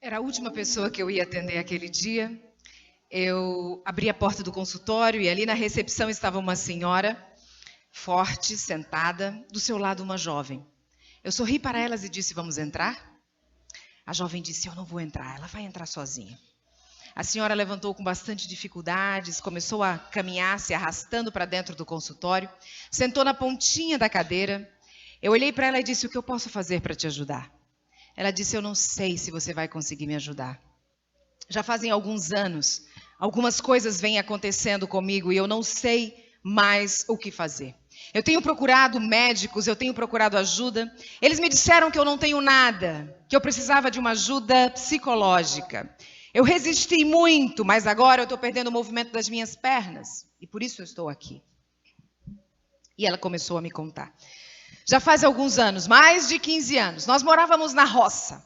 Era a última pessoa que eu ia atender aquele dia. Eu abri a porta do consultório e ali na recepção estava uma senhora forte, sentada, do seu lado uma jovem. Eu sorri para elas e disse: "Vamos entrar?" A jovem disse: "Eu não vou entrar, ela vai entrar sozinha." A senhora levantou com bastante dificuldades, começou a caminhar, se arrastando para dentro do consultório, sentou na pontinha da cadeira. Eu olhei para ela e disse: "O que eu posso fazer para te ajudar?" Ela disse: "Eu não sei se você vai conseguir me ajudar. Já fazem alguns anos, algumas coisas vêm acontecendo comigo e eu não sei mais o que fazer. Eu tenho procurado médicos, eu tenho procurado ajuda. Eles me disseram que eu não tenho nada, que eu precisava de uma ajuda psicológica. Eu resisti muito, mas agora eu estou perdendo o movimento das minhas pernas e por isso eu estou aqui." E ela começou a me contar. Já faz alguns anos, mais de 15 anos, nós morávamos na roça,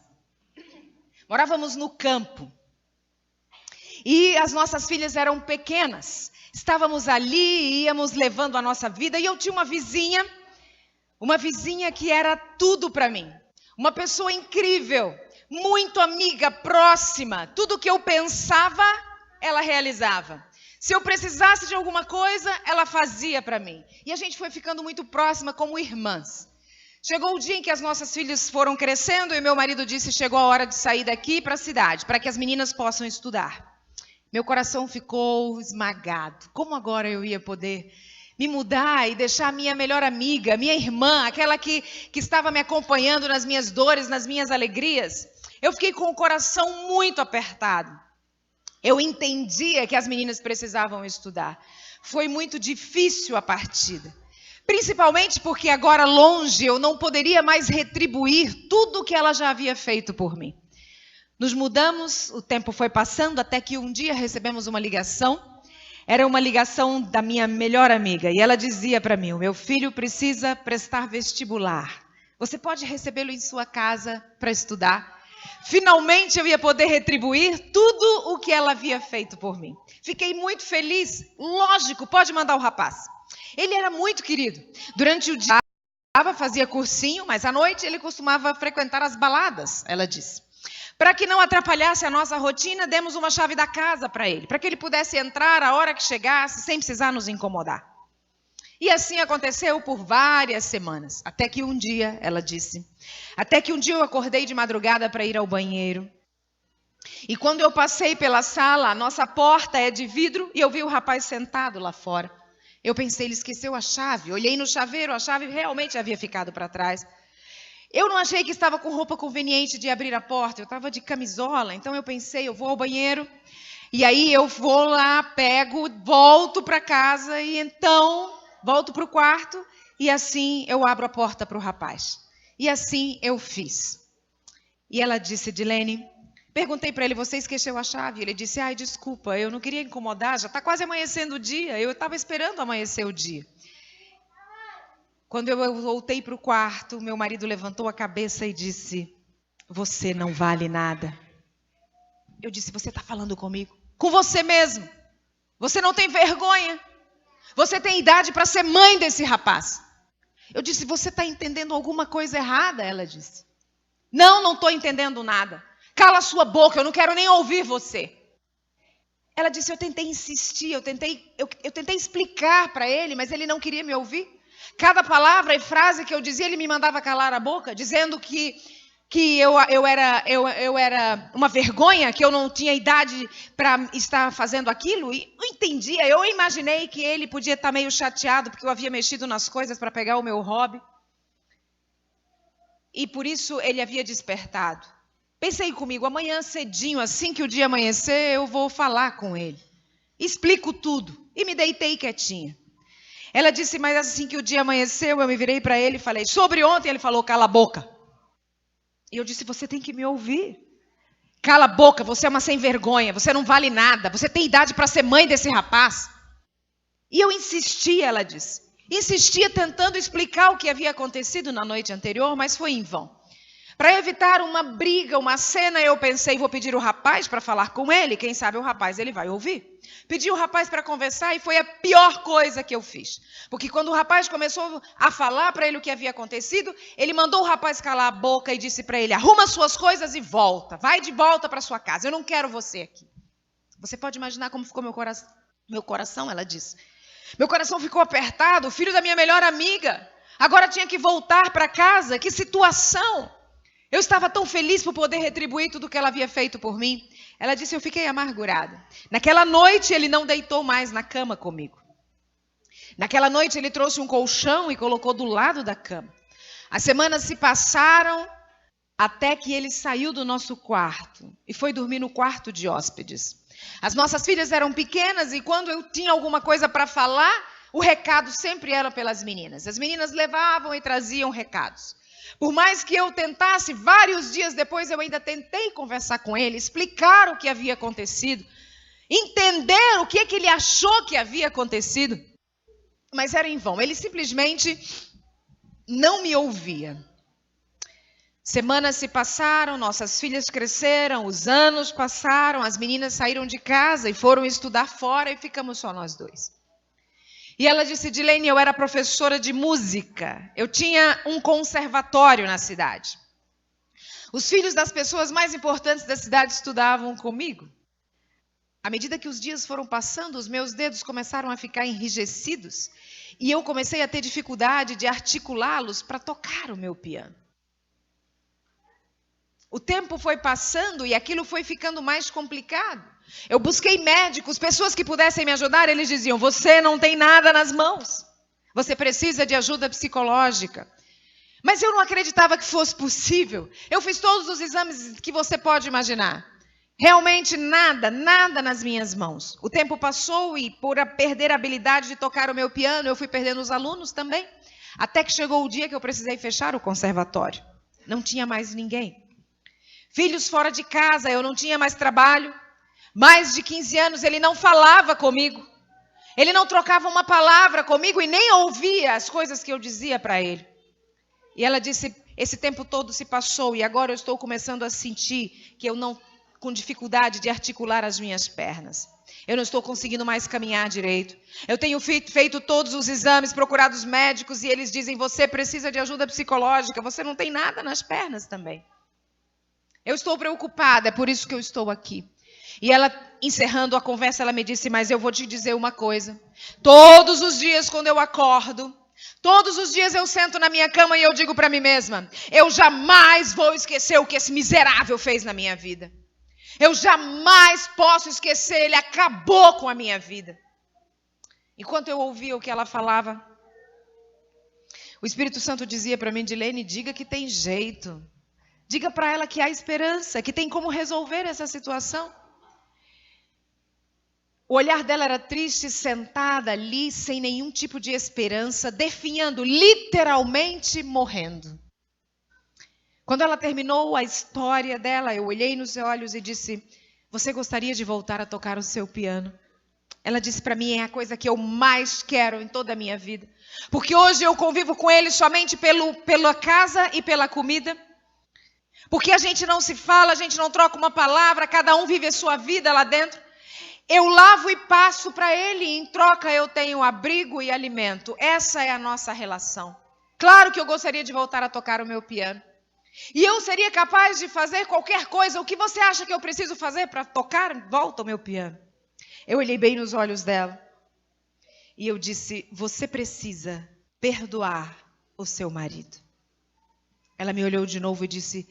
morávamos no campo. E as nossas filhas eram pequenas. Estávamos ali, íamos levando a nossa vida. E eu tinha uma vizinha que era tudo para mim. Uma pessoa incrível, muito amiga, próxima. Tudo que eu pensava, ela realizava. Se eu precisasse de alguma coisa, ela fazia para mim. E a gente foi ficando muito próxima como irmãs. Chegou o dia em que as nossas filhas foram crescendo e meu marido disse: "Chegou a hora de sair daqui para a cidade, para que as meninas possam estudar." Meu coração ficou esmagado. Como agora eu ia poder me mudar e deixar a minha melhor amiga, minha irmã, aquela que estava me acompanhando nas minhas dores, nas minhas alegrias? Eu fiquei com o coração muito apertado. Eu entendia que as meninas precisavam estudar. Foi muito difícil a partida. Principalmente porque agora longe eu não poderia mais retribuir tudo o que ela já havia feito por mim. Nos mudamos, o tempo foi passando, até que um dia recebemos uma ligação. Era uma ligação da minha melhor amiga. E ela dizia para mim: "O meu filho precisa prestar vestibular. Você pode recebê-lo em sua casa para estudar?" Finalmente eu ia poder retribuir tudo o que ela havia feito por mim. Fiquei muito feliz. Lógico, pode mandar o rapaz. Ele era muito querido. Durante o dia fazia cursinho, mas à noite ele costumava frequentar as baladas, ela disse. Para que não atrapalhasse a nossa rotina, demos uma chave da casa para ele, para que ele pudesse entrar a hora que chegasse, sem precisar nos incomodar. E assim aconteceu por várias semanas, até que um dia, ela disse, até que um dia eu acordei de madrugada para ir ao banheiro. E quando eu passei pela sala, a nossa porta é de vidro e eu vi o rapaz sentado lá fora. Eu pensei: ele esqueceu a chave. Olhei no chaveiro, a chave realmente havia ficado para trás. Eu não achei que estava com roupa conveniente de abrir a porta, eu estava de camisola, então eu pensei: eu vou ao banheiro, e aí eu vou lá, pego, volto para casa, e então volto para o quarto, e assim eu abro a porta para o rapaz. E assim eu fiz. E ela disse: "Edilene", perguntei para ele: "Você esqueceu a chave?" Ele disse: "Ai, desculpa, eu não queria incomodar, já está quase amanhecendo o dia, eu estava esperando amanhecer o dia." Quando eu voltei para o quarto, meu marido levantou a cabeça e disse: "Você não vale nada." Eu disse: "Você está falando comigo?" "Com você mesmo. Você não tem vergonha. Você tem idade para ser mãe desse rapaz." Eu disse: "Você está entendendo alguma coisa errada?" Ela disse: Não estou entendendo nada. Cala a sua boca, eu não quero nem ouvir você." Ela disse: "Eu tentei insistir, eu tentei explicar para ele, mas ele não queria me ouvir. Cada palavra e frase que eu dizia, ele me mandava calar a boca, dizendo que eu era uma vergonha, que eu não tinha idade para estar fazendo aquilo." E não entendia. Eu imaginei que ele podia estar meio chateado porque eu havia mexido nas coisas para pegar o meu hobby. E por isso ele havia despertado. Pensei comigo: amanhã cedinho, assim que o dia amanhecer, eu vou falar com ele. Explico tudo. E me deitei quietinha. Ela disse: "Mas assim que o dia amanheceu, eu me virei para ele e falei: sobre ontem." Ele falou: "Cala a boca." E eu disse: "Você tem que me ouvir. Cala a boca, você é uma sem vergonha, você não vale nada, você tem idade para ser mãe desse rapaz." E eu insisti, ela disse. Insistia tentando explicar o que havia acontecido na noite anterior, mas foi em vão. Para evitar uma briga, uma cena, eu pensei, vou pedir o rapaz para falar com ele, quem sabe o rapaz ele vai ouvir. Pedi o rapaz para conversar e foi a pior coisa que eu fiz. Porque quando o rapaz começou a falar para ele o que havia acontecido, ele mandou o rapaz calar a boca e disse para ele, arruma suas coisas e volta, vai de volta para sua casa, eu não quero você aqui. Você pode imaginar como ficou meu coração, ela disse. Meu coração ficou apertado, o filho da minha melhor amiga, agora tinha que voltar para casa, que situação! Eu estava tão feliz por poder retribuir tudo o que ela havia feito por mim. Ela disse, eu fiquei amargurada. Naquela noite ele não deitou mais na cama comigo. Naquela noite ele trouxe um colchão e colocou do lado da cama. As semanas se passaram até que ele saiu do nosso quarto e foi dormir no quarto de hóspedes. As nossas filhas eram pequenas e quando eu tinha alguma coisa para falar, o recado sempre era pelas meninas. As meninas levavam e traziam recados. Por mais que eu tentasse, vários dias depois eu ainda tentei conversar com ele, explicar o que havia acontecido, entender o que ele achou que havia acontecido, mas era em vão, ele simplesmente não me ouvia. Semanas se passaram, nossas filhas cresceram, os anos passaram, as meninas saíram de casa e foram estudar fora e ficamos só nós dois. E ela disse, Dilene, eu era professora de música. Eu tinha um conservatório na cidade. Os filhos das pessoas mais importantes da cidade estudavam comigo. À medida que os dias foram passando, os meus dedos começaram a ficar enrijecidos. E eu comecei a ter dificuldade de articulá-los para tocar o meu piano. O tempo foi passando e aquilo foi ficando mais complicado. Eu busquei médicos, pessoas que pudessem me ajudar, eles diziam, você não tem nada nas mãos, você precisa de ajuda psicológica. Mas eu não acreditava que fosse possível. Eu fiz todos os exames que você pode imaginar. Realmente nada nas minhas mãos. O tempo passou e por perder a habilidade de tocar o meu piano, eu fui perdendo os alunos também. Até que chegou o dia que eu precisei fechar o conservatório. Não tinha mais ninguém. Filhos fora de casa, eu não tinha mais trabalho. Mais de 15 anos ele não falava comigo. Ele não trocava uma palavra comigo e nem ouvia as coisas que eu dizia para ele. E ela disse, esse tempo todo se passou e agora eu estou começando a sentir que eu não, com dificuldade de articular as minhas pernas. Eu não estou conseguindo mais caminhar direito. Eu tenho feito todos os exames, procurado os médicos e eles dizem, você precisa de ajuda psicológica, você não tem nada nas pernas também. Eu estou preocupada, é por isso que eu estou aqui. E ela, encerrando a conversa, ela me disse, mas eu vou te dizer uma coisa. Todos os dias quando eu acordo, todos os dias eu sento na minha cama e eu digo para mim mesma, eu jamais vou esquecer o que esse miserável fez na minha vida. Eu jamais posso esquecer, ele acabou com a minha vida. Enquanto eu ouvia o que ela falava, o Espírito Santo dizia para mim, Dilene, diga que tem jeito. Diga para ela que há esperança, que tem como resolver essa situação. O olhar dela era triste, sentada ali, sem nenhum tipo de esperança, definhando, literalmente morrendo. Quando ela terminou a história dela, eu olhei nos olhos e disse, você gostaria de voltar a tocar o seu piano? Ela disse para mim, é a coisa que eu mais quero em toda a minha vida. Porque hoje eu convivo com ele somente pela casa e pela comida. Porque a gente não se fala, a gente não troca uma palavra, cada um vive a sua vida lá dentro. Eu lavo e passo para ele, em troca eu tenho abrigo e alimento. Essa é a nossa relação. Claro que eu gostaria de voltar a tocar o meu piano. E eu seria capaz de fazer qualquer coisa. O que você acha que eu preciso fazer para tocar? Volta o meu piano. Eu olhei bem nos olhos dela. E eu disse, você precisa perdoar o seu marido. Ela me olhou de novo e disse,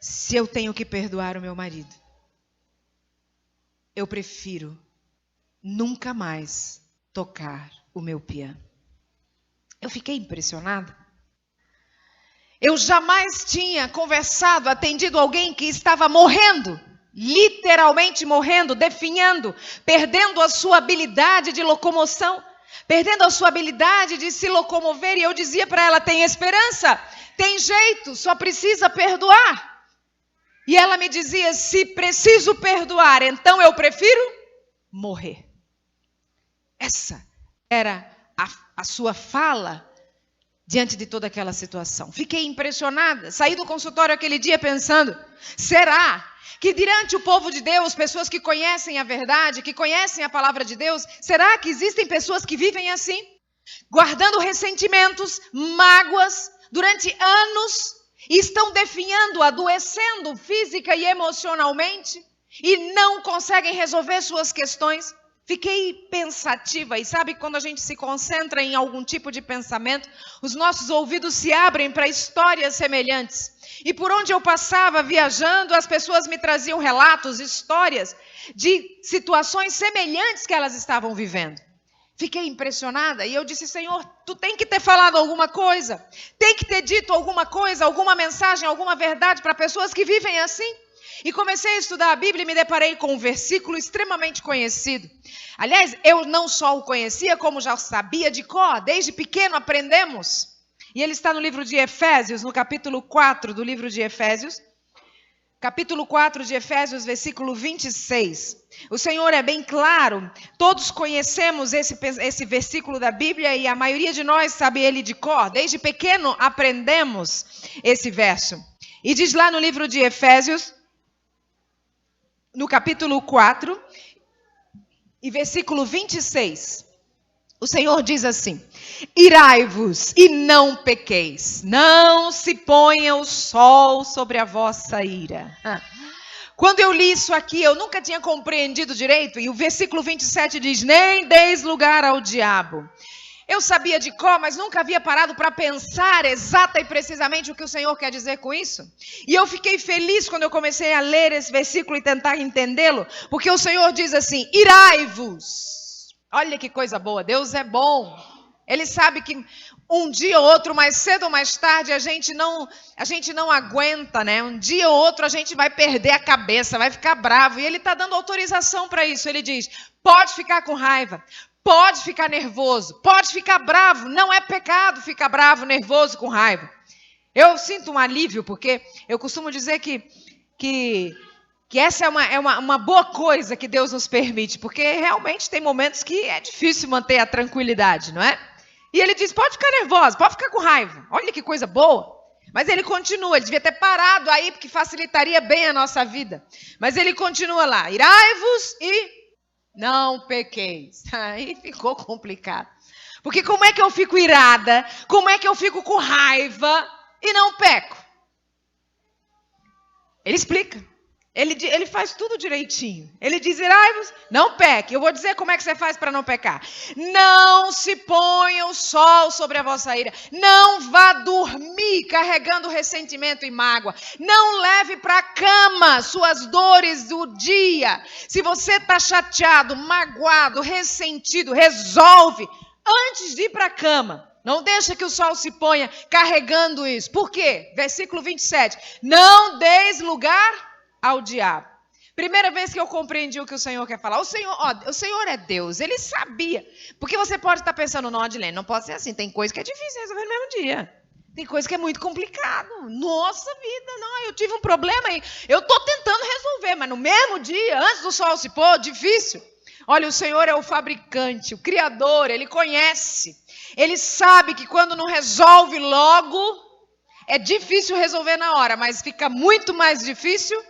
se eu tenho que perdoar o meu marido, eu prefiro nunca mais tocar o meu piano. Eu fiquei impressionada. Eu jamais tinha conversado, atendido alguém que estava morrendo, literalmente morrendo, definhando, perdendo a sua habilidade de locomoção, perdendo a sua habilidade de se locomover. E eu dizia para ela, tem esperança, tem jeito, só precisa perdoar. E ela me dizia, se preciso perdoar, então eu prefiro morrer. Essa era a sua fala diante de toda aquela situação. Fiquei impressionada. Saí do consultório aquele dia pensando, será que diante o povo de Deus, pessoas que conhecem a verdade, que conhecem a palavra de Deus, será que existem pessoas que vivem assim? Guardando ressentimentos, mágoas, durante anos, e estão definhando, adoecendo física e emocionalmente, e não conseguem resolver suas questões. Fiquei pensativa, e sabe quando a gente se concentra em algum tipo de pensamento, os nossos ouvidos se abrem para histórias semelhantes. E por onde eu passava viajando, as pessoas me traziam relatos, histórias de situações semelhantes que elas estavam vivendo. Fiquei impressionada e eu disse, Senhor, tu tem que ter falado alguma coisa, tem que ter dito alguma coisa, alguma mensagem, alguma verdade para pessoas que vivem assim. E comecei a estudar a Bíblia e me deparei com um versículo extremamente conhecido. Aliás, eu não só o conhecia, como já sabia de cor, desde pequeno aprendemos. E ele está no livro de Efésios, no capítulo 4 do livro de Efésios. Capítulo 4 de Efésios, versículo 26. O Senhor é bem claro, todos conhecemos esse versículo da Bíblia e a maioria de nós sabe ele de cor. Desde pequeno aprendemos esse verso. E diz lá no livro de Efésios, no capítulo 4, e versículo 26, o Senhor diz assim, irai-vos e não pequeis, não se ponha o sol sobre a vossa ira. Quando eu li isso aqui, eu nunca tinha compreendido direito, e o versículo 27 diz, nem deis lugar ao diabo. Eu sabia de cor, mas nunca havia parado para pensar exata e precisamente o que o Senhor quer dizer com isso. E eu fiquei feliz quando eu comecei a ler esse versículo e tentar entendê-lo, porque o Senhor diz assim, irai-vos. Olha que coisa boa, Deus é bom. Ele sabe que um dia ou outro, mais cedo ou mais tarde, a gente não aguenta, né? Um dia ou outro a gente vai perder a cabeça, vai ficar bravo. E Ele está dando autorização para isso. Ele diz, pode ficar com raiva. Pode ficar nervoso, pode ficar bravo, não é pecado ficar bravo, nervoso, com raiva. Eu sinto um alívio, porque eu costumo dizer que essa é uma boa coisa que Deus nos permite, porque realmente tem momentos que é difícil manter a tranquilidade, não é? E Ele diz, pode ficar nervoso, pode ficar com raiva, olha que coisa boa. Mas Ele continua, Ele devia ter parado aí, porque facilitaria bem a nossa vida. Mas Ele continua lá, irai-vos e não pequeis. Aí ficou complicado. Porque como é que eu fico irada? Como é que eu fico com raiva e não peco? Ele explica. Ele faz tudo direitinho. Ele diz, irai-vos, não peque. Eu vou dizer como é que você faz para não pecar. Não se ponha o sol sobre a vossa ira. Não vá dormir carregando ressentimento e mágoa. Não leve para a cama suas dores do dia. Se você está chateado, magoado, ressentido, resolve antes de ir para a cama. Não deixa que o sol se ponha carregando isso. Por quê? Versículo 27. Não deis lugar ao diabo. Primeira vez que eu compreendi o que o Senhor quer falar. O Senhor é Deus, Ele sabia. Porque você pode estar pensando, não, Adilene, não pode ser assim. Tem coisa que é difícil resolver no mesmo dia. Tem coisa que é muito complicado. Nossa vida, não, eu tive um problema e eu estou tentando resolver, mas no mesmo dia, antes do sol se pôr, difícil. Olha, o Senhor é o fabricante, o Criador, Ele conhece. Ele sabe que quando não resolve logo, é difícil resolver na hora, mas fica muito mais difícil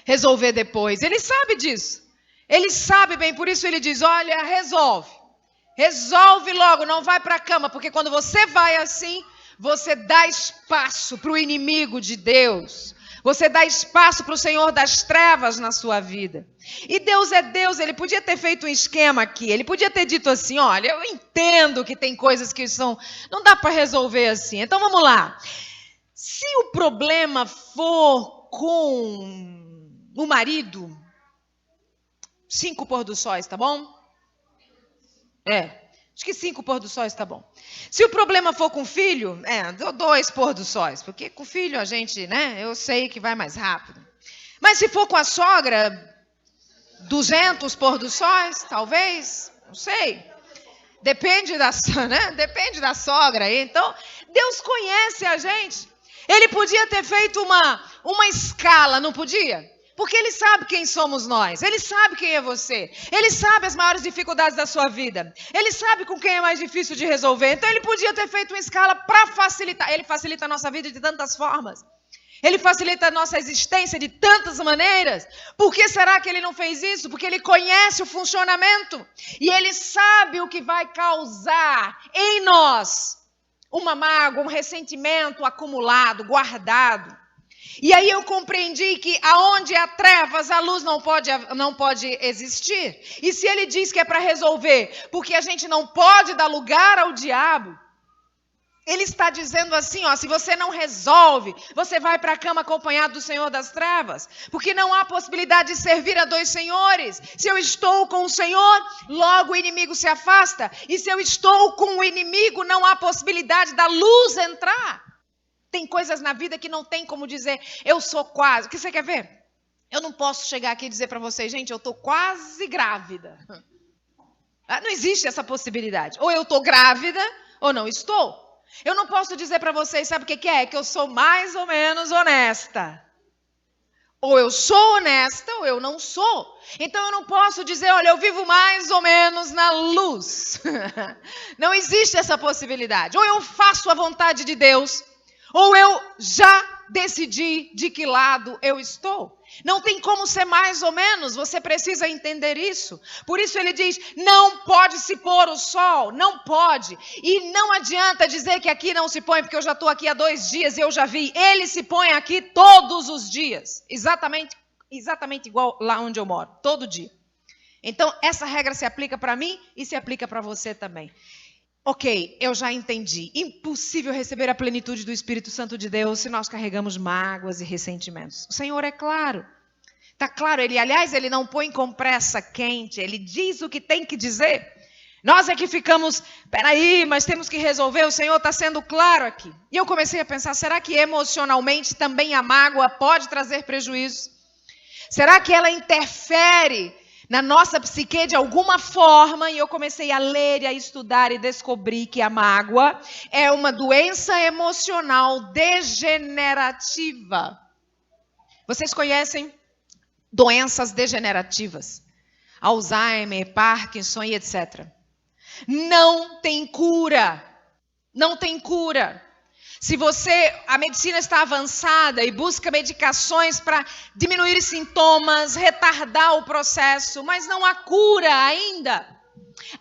resolver depois. Ele sabe disso. Ele sabe bem, por isso ele diz, olha, resolve. Resolve logo, não vai para a cama, porque quando você vai assim, você dá espaço para o inimigo de Deus. Você dá espaço para o Senhor das trevas na sua vida. E Deus é Deus, Ele podia ter feito um esquema aqui. Ele podia ter dito assim, olha, eu entendo que tem coisas que não dá para resolver assim. Então vamos lá. Se o problema for com o marido, 5 pôr do sóis, tá bom? Acho que 5 pôr do sóis tá bom. Se o problema for com o filho, 2 pôr do sóis, porque com o filho a gente, né, eu sei que vai mais rápido. Mas se for com a sogra, 200 pôr do sóis, talvez, não sei. Depende Depende da sogra aí. Então, Deus conhece a gente. Ele podia ter feito uma escala, não podia? Porque Ele sabe quem somos nós. Ele sabe quem é você. Ele sabe as maiores dificuldades da sua vida. Ele sabe com quem é mais difícil de resolver. Então Ele podia ter feito uma escala para facilitar. Ele facilita a nossa vida de tantas formas. Ele facilita a nossa existência de tantas maneiras. Por que será que Ele não fez isso? Porque Ele conhece o funcionamento. E Ele sabe o que vai causar em nós uma mágoa, um ressentimento acumulado, guardado. E aí eu compreendi que aonde há trevas, a luz não pode existir. E se Ele diz que é para resolver, porque a gente não pode dar lugar ao diabo, Ele está dizendo assim, ó, se você não resolve, você vai para a cama acompanhado do Senhor das trevas. Porque não há possibilidade de servir a dois senhores. Se eu estou com o Senhor, logo o inimigo se afasta. E se eu estou com o inimigo, não há possibilidade da luz entrar. Tem coisas na vida que não tem como dizer, eu sou quase. O que você quer ver? Eu não posso chegar aqui e dizer para vocês, gente, eu estou quase grávida. Não existe essa possibilidade. Ou eu estou grávida, ou não estou. Eu não posso dizer para vocês, sabe o que é? Que eu sou mais ou menos honesta. Ou eu sou honesta, ou eu não sou. Então eu não posso dizer, olha, eu vivo mais ou menos na luz. Não existe essa possibilidade. Ou eu faço a vontade de Deus, ou eu já decidi de que lado eu estou. Não tem como ser mais ou menos, você precisa entender isso. Por isso ele diz, não pode se pôr o sol, não pode. E não adianta dizer que aqui não se põe, porque eu já estou aqui há 2 dias e eu já vi. Ele se põe aqui todos os dias, exatamente igual lá onde eu moro, todo dia. Então essa regra se aplica para mim e se aplica para você também. Ok, eu já entendi. Impossível receber a plenitude do Espírito Santo de Deus se nós carregamos mágoas e ressentimentos. O Senhor é claro. Está claro, Ele não põe com pressa quente. Ele diz o que tem que dizer. Nós é que ficamos, peraí, mas temos que resolver. O Senhor está sendo claro aqui. E eu comecei a pensar, será que emocionalmente também a mágoa pode trazer prejuízo? Será que ela interfere na nossa psique de alguma forma? E eu comecei a ler e a estudar e descobri que a mágoa é uma doença emocional degenerativa. Vocês conhecem doenças degenerativas? Alzheimer, Parkinson e etc. Não tem cura. Não tem cura. Se a medicina está avançada e busca medicações para diminuir sintomas, retardar o processo, mas não há cura ainda.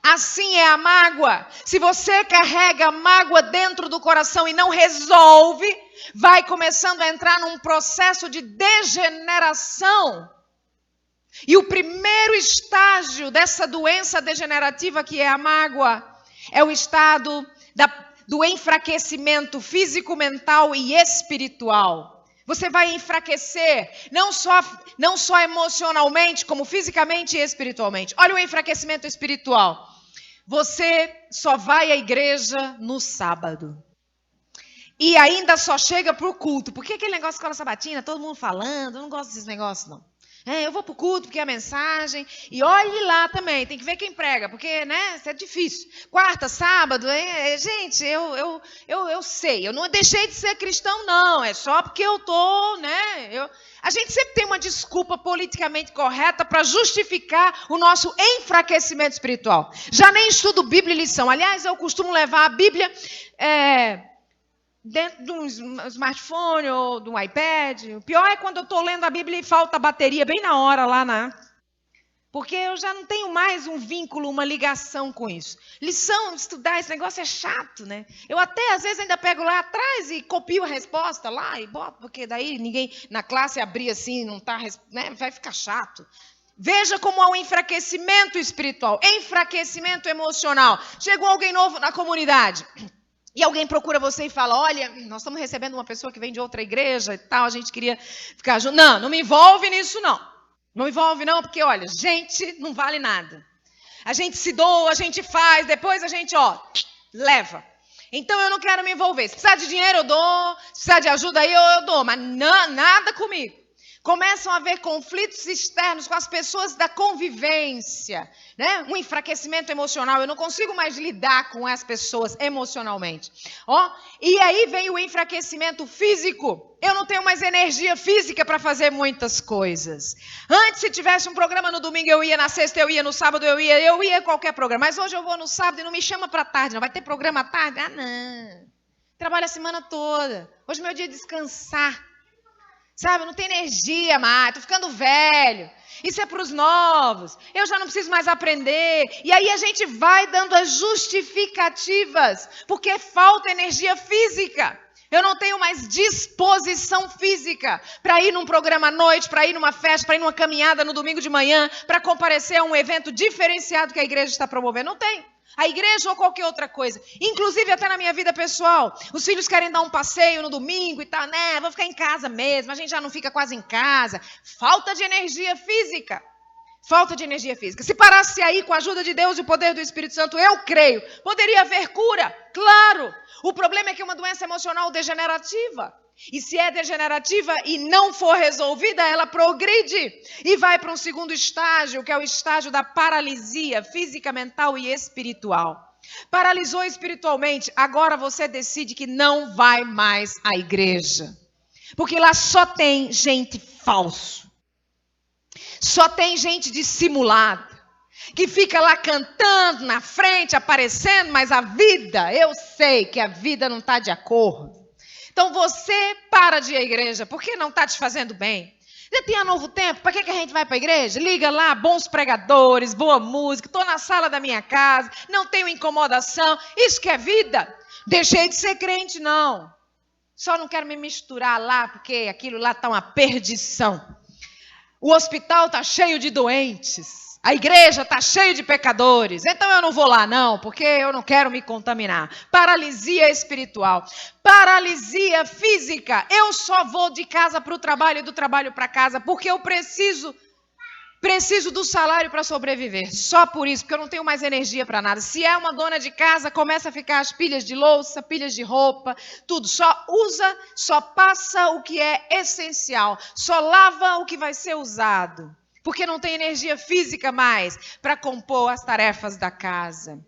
Assim é a mágoa. Se você carrega mágoa dentro do coração e não resolve, vai começando a entrar num processo de degeneração. E o primeiro estágio dessa doença degenerativa, que é a mágoa, é o estado do enfraquecimento físico, mental e espiritual. Você vai enfraquecer, não só emocionalmente, como fisicamente e espiritualmente. Olha o enfraquecimento espiritual. Você só vai à igreja no sábado. E ainda só chega para o culto. Porque aquele negócio de escola sabatina, todo mundo falando, eu não gosto desses negócios, não. Eu vou para o culto porque é a mensagem, e olhe lá também, tem que ver quem prega, porque, né, isso é difícil. Quarta, sábado, gente, eu sei, eu não deixei de ser cristão, não, é só porque eu estou, né, a gente sempre tem uma desculpa politicamente correta para justificar o nosso enfraquecimento espiritual. Já nem estudo Bíblia e lição, aliás, eu costumo levar a Bíblia dentro de um smartphone ou de um iPad. O pior é quando eu estou lendo a Bíblia e falta a bateria bem na hora lá porque eu já não tenho mais um vínculo, uma ligação com isso. Lição, estudar, esse negócio é chato, né? Eu até às vezes ainda pego lá atrás e copio a resposta lá e boto, porque daí ninguém na classe abrir assim, não tá, né? Vai ficar chato. Veja como há um enfraquecimento espiritual, enfraquecimento emocional. Chegou alguém novo na comunidade. E alguém procura você e fala, olha, nós estamos recebendo uma pessoa que vem de outra igreja e tal, a gente queria ficar junto. Não me envolve nisso não. Não me envolve não, porque olha, gente não vale nada. A gente se doa, a gente faz, depois a gente, leva. Então eu não quero me envolver. Se precisar de dinheiro eu dou, se precisar de ajuda aí eu dou, mas não, nada comigo. Começam a haver conflitos externos com as pessoas da convivência, né? Um enfraquecimento emocional. Eu não consigo mais lidar com as pessoas emocionalmente. E aí vem o enfraquecimento físico. Eu não tenho mais energia física para fazer muitas coisas. Antes, se tivesse um programa no domingo, eu ia, na sexta eu ia, no sábado eu ia a qualquer programa. Mas hoje eu vou no sábado e não me chama para tarde, não. Vai ter programa à tarde? Ah, não. Trabalho a semana toda. Hoje é meu dia de descansar. Sabe, não tem energia mais, estou ficando velho. Isso é para os novos. Eu já não preciso mais aprender. E aí a gente vai dando as justificativas, porque falta energia física. Eu não tenho mais disposição física para ir num programa à noite, para ir numa festa, para ir numa caminhada no domingo de manhã, para comparecer a um evento diferenciado que a igreja está promovendo. Não tem. A igreja ou qualquer outra coisa. Inclusive até na minha vida pessoal. Os filhos querem dar um passeio no domingo e tal, né? Vou ficar em casa mesmo. A gente já não fica quase em casa. Falta de energia física. Falta de energia física. Se parasse aí com a ajuda de Deus e o poder do Espírito Santo, eu creio, poderia haver cura. Claro. O problema é que é uma doença emocional degenerativa. E se é degenerativa e não for resolvida, ela progride e vai para um segundo estágio, que é o estágio da paralisia física, mental e espiritual. Paralisou espiritualmente, agora você decide que não vai mais à igreja. Porque lá só tem gente falso. Só tem gente dissimulada. Que fica lá cantando na frente, aparecendo, mas a vida, eu sei que a vida não está de acordo. Então você para de ir à igreja, porque não está te fazendo bem. Já tem a Novo Tempo, para que a gente vai para a igreja? Liga lá, bons pregadores, boa música, estou na sala da minha casa, não tenho incomodação. Isso que é vida? Deixei de ser crente, não. Só não quero me misturar lá, porque aquilo lá está uma perdição. O hospital está cheio de doentes. A igreja está cheia de pecadores, então eu não vou lá não, porque eu não quero me contaminar. Paralisia espiritual, paralisia física. Eu só vou de casa para o trabalho e do trabalho para casa, porque eu preciso do salário para sobreviver. Só por isso, porque eu não tenho mais energia para nada. Se é uma dona de casa, começa a ficar as pilhas de louça, pilhas de roupa, tudo. Só usa, só passa o que é essencial, só lava o que vai ser usado. Porque não tem energia física mais para compor as tarefas da casa.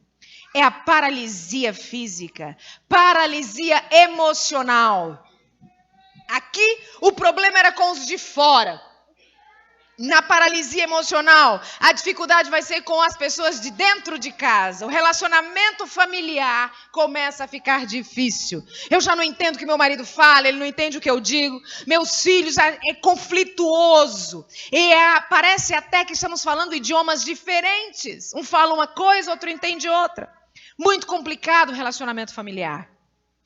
É a paralisia física, paralisia emocional. Aqui o problema era com os de fora. Na paralisia emocional, a dificuldade vai ser com as pessoas de dentro de casa. O relacionamento familiar começa a ficar difícil. Eu já não entendo o que meu marido fala, ele não entende o que eu digo. Meus filhos, é conflituoso. E parece até que estamos falando idiomas diferentes. Um fala uma coisa, outro entende outra. Muito complicado o relacionamento familiar.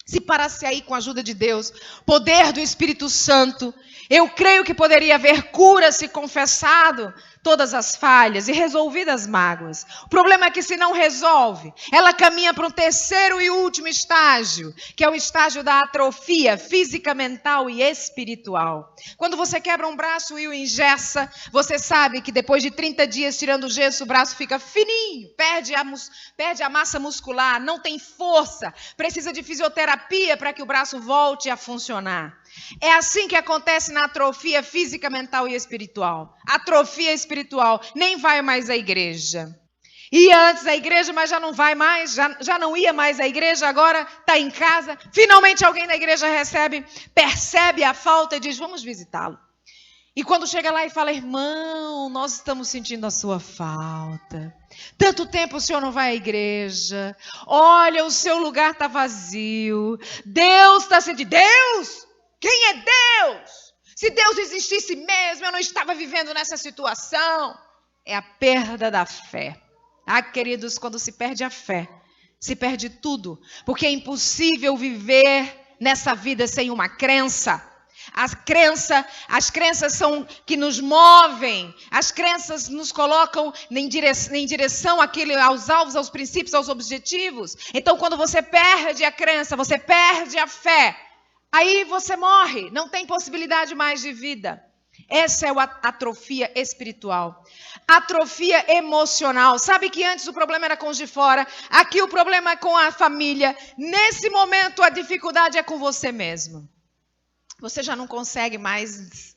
Se parasse aí com a ajuda de Deus, poder do Espírito Santo, eu creio que poderia haver cura se confessado todas as falhas e resolvidas as mágoas. O problema é que se não resolve, ela caminha para um terceiro e último estágio, que é o estágio da atrofia física, mental e espiritual. Quando você quebra um braço e o engessa, você sabe que depois de 30 dias tirando o gesso, o braço fica fininho, perde a massa muscular, não tem força, precisa de fisioterapia para que o braço volte a funcionar. É assim que acontece na atrofia física, mental e espiritual. Atrofia espiritual, nem vai mais à igreja. Ia antes à igreja, mas já não vai mais, já não ia mais à igreja, agora está em casa. Finalmente alguém da igreja percebe a falta e diz, vamos visitá-lo. E quando chega lá e fala, irmão, nós estamos sentindo a sua falta. Tanto tempo o senhor não vai à igreja. Olha, o seu lugar está vazio. Deus está sentindo. Deus? Quem é Deus? Se Deus existisse mesmo, eu não estava vivendo nessa situação. É a perda da fé. Ah, queridos, quando se perde a fé, se perde tudo. Porque é impossível viver nessa vida sem uma crença. As crenças são que nos movem. As crenças nos colocam em direção aos alvos, aos princípios, aos objetivos. Então, quando você perde a crença, você perde a fé. Aí você morre, não tem possibilidade mais de vida. Essa é a atrofia espiritual. Atrofia emocional. Sabe que antes o problema era com os de fora, aqui o problema é com a família. Nesse momento a dificuldade é com você mesmo. Você já não consegue mais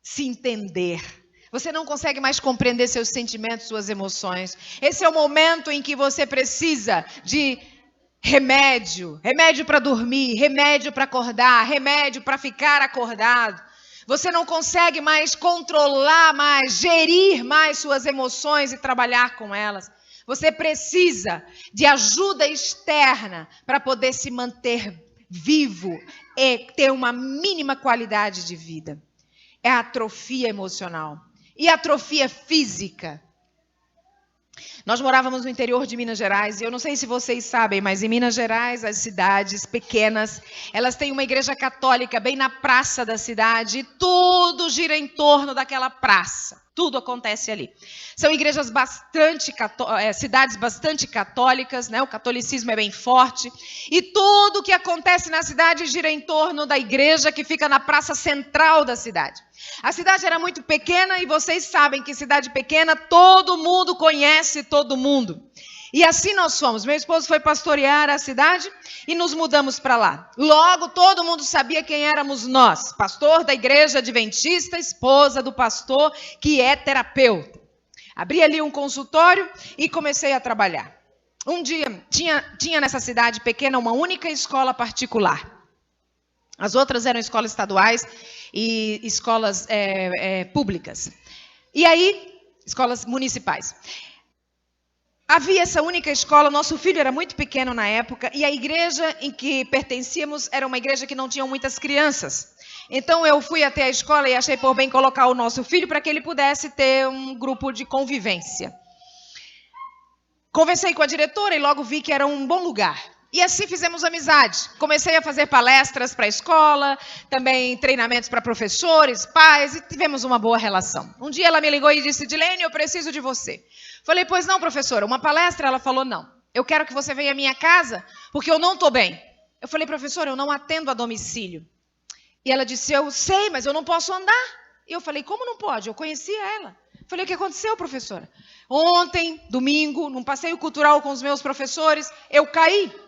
se entender. Você não consegue mais compreender seus sentimentos, suas emoções. Esse é o momento em que você precisa de remédio. Remédio para dormir, remédio para acordar, remédio para ficar acordado. Você não consegue mais controlar mais, gerir mais suas emoções e trabalhar com elas. Você precisa de ajuda externa para poder se manter vivo e ter uma mínima qualidade de vida. É a atrofia emocional e a atrofia física. Nós morávamos no interior de Minas Gerais, e eu não sei se vocês sabem, mas em Minas Gerais, as cidades pequenas, elas têm uma igreja católica bem na praça da cidade, e tudo gira em torno daquela praça. Tudo acontece ali. São igrejas cidades bastante católicas, né? O catolicismo é bem forte. E tudo que acontece na cidade gira em torno da igreja que fica na praça central da cidade. A cidade era muito pequena e vocês sabem que cidade pequena todo mundo conhece todo mundo. E assim nós fomos. Meu esposo foi pastorear a cidade e nos mudamos para lá. Logo, todo mundo sabia quem éramos nós. Pastor da igreja adventista, esposa do pastor, que é terapeuta. Abri ali um consultório e comecei a trabalhar. Um dia, tinha nessa cidade pequena uma única escola particular. As outras eram escolas estaduais e escolas públicas. E aí, escolas municipais. Havia essa única escola, nosso filho era muito pequeno na época, e a igreja em que pertencíamos era uma igreja que não tinha muitas crianças. Então eu fui até a escola e achei por bem colocar o nosso filho para que ele pudesse ter um grupo de convivência. Conversei com a diretora e logo vi que era um bom lugar. E assim fizemos amizade. Comecei a fazer palestras para a escola, também treinamentos para professores, pais, e tivemos uma boa relação. Um dia ela me ligou e disse: Dilene, eu preciso de você. Falei: pois não, professora, uma palestra? Ela falou: não, eu quero que você venha à minha casa, porque eu não estou bem. Eu falei: professora, eu não atendo a domicílio. E ela disse: eu sei, mas eu não posso andar. E eu falei: como não pode? Eu conhecia ela. Falei: o que aconteceu, professora? Ontem, domingo, num passeio cultural com os meus professores, eu caí.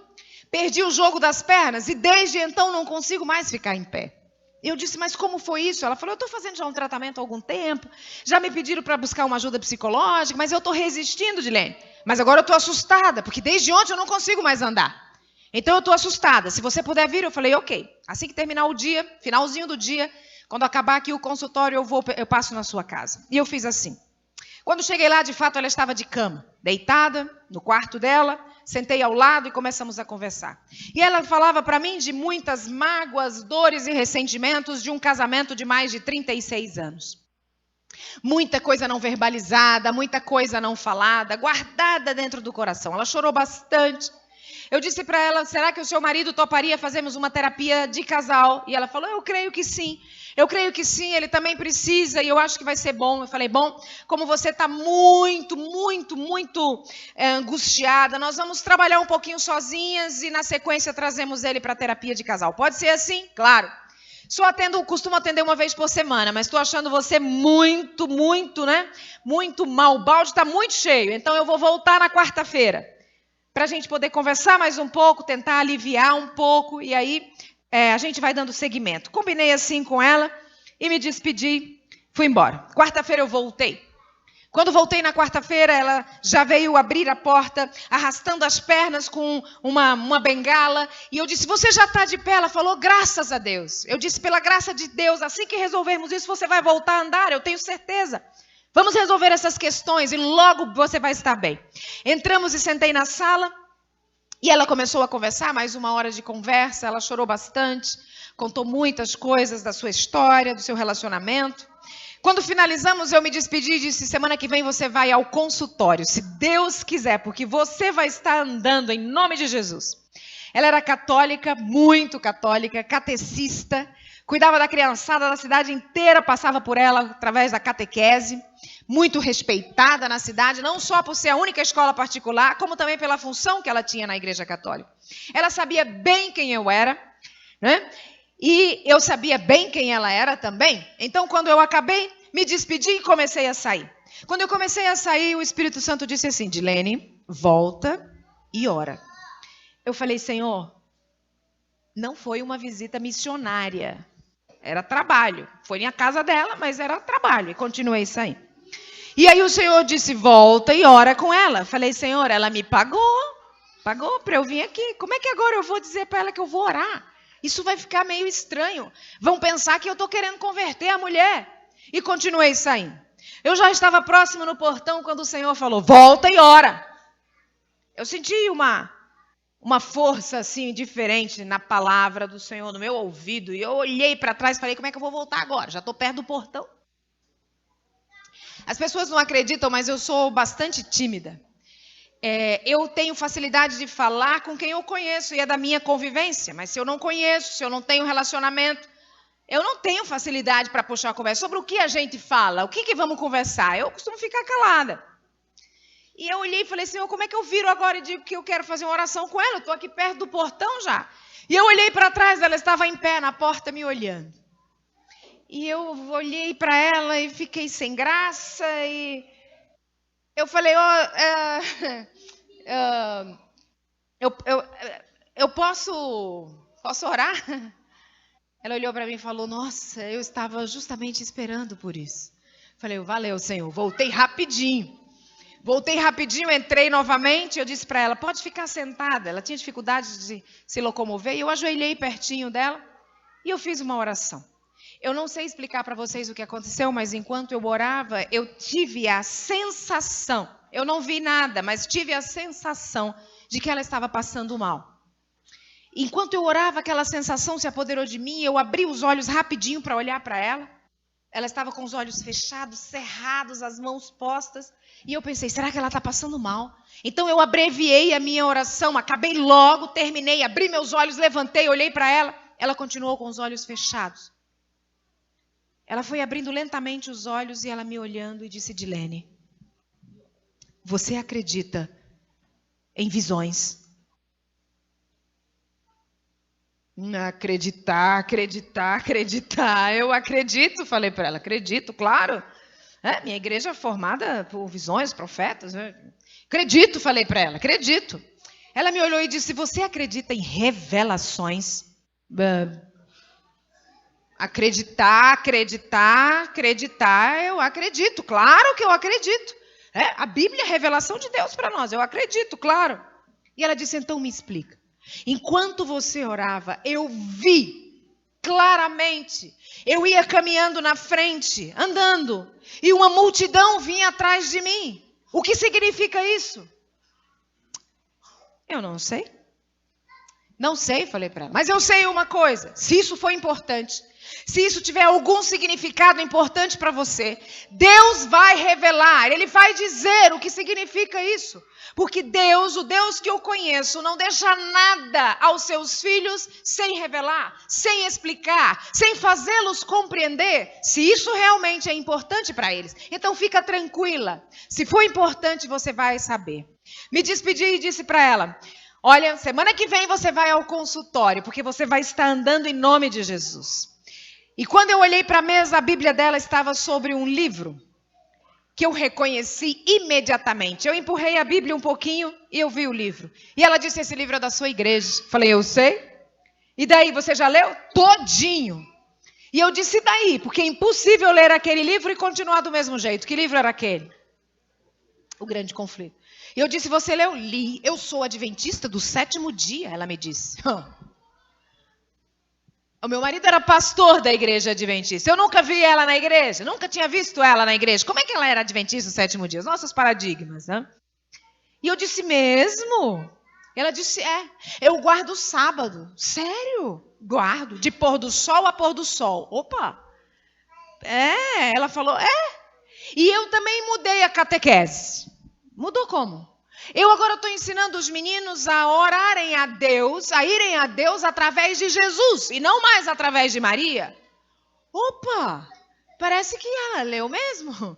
Perdi o jogo das pernas e desde então não consigo mais ficar em pé. Eu disse: mas como foi isso? Ela falou: eu estou fazendo já um tratamento há algum tempo, já me pediram para buscar uma ajuda psicológica, mas eu estou resistindo, Dilene. Mas agora eu estou assustada, porque desde ontem eu não consigo mais andar. Então eu estou assustada, se você puder vir. Eu falei: ok. Assim que terminar o dia, finalzinho do dia, quando acabar aqui o consultório, eu passo na sua casa. E eu fiz assim. Quando cheguei lá, de fato, ela estava de cama, deitada no quarto dela. Sentei ao lado e começamos a conversar. E ela falava para mim de muitas mágoas, dores e ressentimentos de um casamento de mais de 36 anos. Muita coisa não verbalizada, muita coisa não falada, guardada dentro do coração. Ela chorou bastante. Eu disse para ela: será que o seu marido toparia fazermos uma terapia de casal? E ela falou: eu creio que sim. Eu creio que sim, ele também precisa e eu acho que vai ser bom. Eu falei: bom, como você está muito angustiada, nós vamos trabalhar um pouquinho sozinhas e na sequência trazemos ele para a terapia de casal. Pode ser assim? Claro. Costumo atender uma vez por semana, mas estou achando você muito mal. O balde está muito cheio, então eu vou voltar na quarta-feira para a gente poder conversar mais um pouco, tentar aliviar um pouco, e aí a gente vai dando seguimento. Combinei assim com ela e me despedi, fui embora. Quarta-feira eu voltei. Quando voltei na quarta-feira, ela já veio abrir a porta, arrastando as pernas com uma bengala, e eu disse: você já está de pé? Ela falou: graças a Deus. Eu disse: pela graça de Deus, assim que resolvermos isso, você vai voltar a andar, eu tenho certeza. Vamos resolver essas questões e logo você vai estar bem. Entramos e sentei na sala e ela começou a conversar, mais uma hora de conversa. Ela chorou bastante, contou muitas coisas da sua história, do seu relacionamento. Quando finalizamos, eu me despedi e disse: semana que vem você vai ao consultório, se Deus quiser, porque você vai estar andando em nome de Jesus. Ela era católica, muito católica, catecista, cuidava da criançada da cidade inteira, passava por ela através da catequese, muito respeitada na cidade, não só por ser a única escola particular, como também pela função que ela tinha na igreja católica. Ela sabia bem quem eu era, né? E eu sabia bem quem ela era também. Então, quando eu acabei, me despedi e comecei a sair. Quando eu comecei a sair, o Espírito Santo disse assim: Dilene, volta e ora. Eu falei: Senhor, não foi uma visita missionária. era trabalho. Foi na casa dela, mas era trabalho. E continuei saindo. E aí o Senhor disse, volta e ora com ela. Falei, Senhor, ela me pagou para eu vir aqui. Como é que agora eu vou dizer para ela que eu vou orar? Isso vai ficar meio estranho. Vão pensar que eu estou querendo converter a mulher. E continuei saindo. Eu já estava próximo no portão quando o Senhor falou, volta e ora. Eu senti uma força assim diferente na palavra do Senhor no meu ouvido. E eu olhei para trás e falei, como é que eu vou voltar agora? Já estou perto do portão. As pessoas não acreditam, mas eu sou bastante tímida. Eu tenho facilidade de falar com quem eu conheço e é da minha convivência. Mas se eu não conheço, se eu não tenho relacionamento, eu não tenho facilidade para puxar a conversa. Sobre o que a gente fala, o que vamos conversar? Eu costumo ficar calada. E eu olhei e falei, Senhor, como é que eu viro agora e digo que eu quero fazer uma oração com ela? Eu estou aqui perto do portão já. E eu olhei para trás, ela estava em pé na porta me olhando. E eu olhei para ela e fiquei sem graça e eu falei, eu posso orar? Ela olhou para mim e falou, nossa, eu estava justamente esperando por isso. Falei, valeu, Senhor. Voltei rapidinho, entrei novamente. Eu disse para ela, pode ficar sentada. Ela tinha dificuldade de se locomover e eu ajoelhei pertinho dela e eu fiz uma oração. Eu não sei explicar para vocês o que aconteceu, mas enquanto eu orava, eu tive a sensação, eu não vi nada, mas tive a sensação de que ela estava passando mal. Enquanto eu orava, aquela sensação se apoderou de mim, eu abri os olhos rapidinho para olhar para ela. Ela estava com os olhos fechados, cerrados, as mãos postas, e eu pensei, será que ela está passando mal? Então eu abreviei a minha oração, acabei logo, terminei, abri meus olhos, levantei, olhei para ela, ela continuou com os olhos fechados. Ela foi abrindo lentamente os olhos e ela me olhando e disse, Dilene, você acredita em visões? Acreditar. Eu acredito, falei para ela, acredito, claro. Minha igreja é formada por visões, profetas. Acredito, falei para ela, acredito. Ela me olhou e disse, você acredita em revelações? Acreditar, eu acredito, claro que eu acredito. A Bíblia é a revelação de Deus para nós, eu acredito, claro. E ela disse, então me explica. Enquanto você orava, eu vi claramente, eu ia caminhando na frente, andando, e uma multidão vinha atrás de mim. O que significa isso? Eu não sei. Não sei, falei para ela. Mas eu sei uma coisa, se isso for importante, se isso tiver algum significado importante para você, Deus vai revelar, Ele vai dizer o que significa isso. Porque Deus, o Deus que eu conheço, não deixa nada aos seus filhos sem revelar, sem explicar, sem fazê-los compreender se isso realmente é importante para eles. Então fica tranquila, se for importante você vai saber. Me despedi e disse para ela, olha, semana que vem você vai ao consultório, porque você vai estar andando em nome de Jesus. E quando eu olhei para a mesa, a Bíblia dela estava sobre um livro que eu reconheci imediatamente. Eu empurrei a Bíblia um pouquinho e eu vi o livro. E ela disse, esse livro é da sua igreja. Falei, eu sei. E daí, você já leu? Todinho. E eu disse, daí? Porque é impossível ler aquele livro e continuar do mesmo jeito. Que livro era aquele? O Grande Conflito. E eu disse, você leu? Li. Eu sou adventista do 7º dia, ela me disse. O meu marido era pastor da igreja adventista. Eu nunca vi ela na igreja. Nunca tinha visto ela na igreja. Como é que ela era adventista do 7º dia? Os nossos paradigmas, né? E eu disse, mesmo? Ela disse, eu guardo o sábado. Sério? Guardo. De pôr do sol a pôr do sol. Opa! Ela falou, E eu também mudei a catequese. Mudou como? Eu agora estou ensinando os meninos a orarem a Deus, a irem a Deus através de Jesus, e não mais através de Maria. Opa, parece que ela leu mesmo.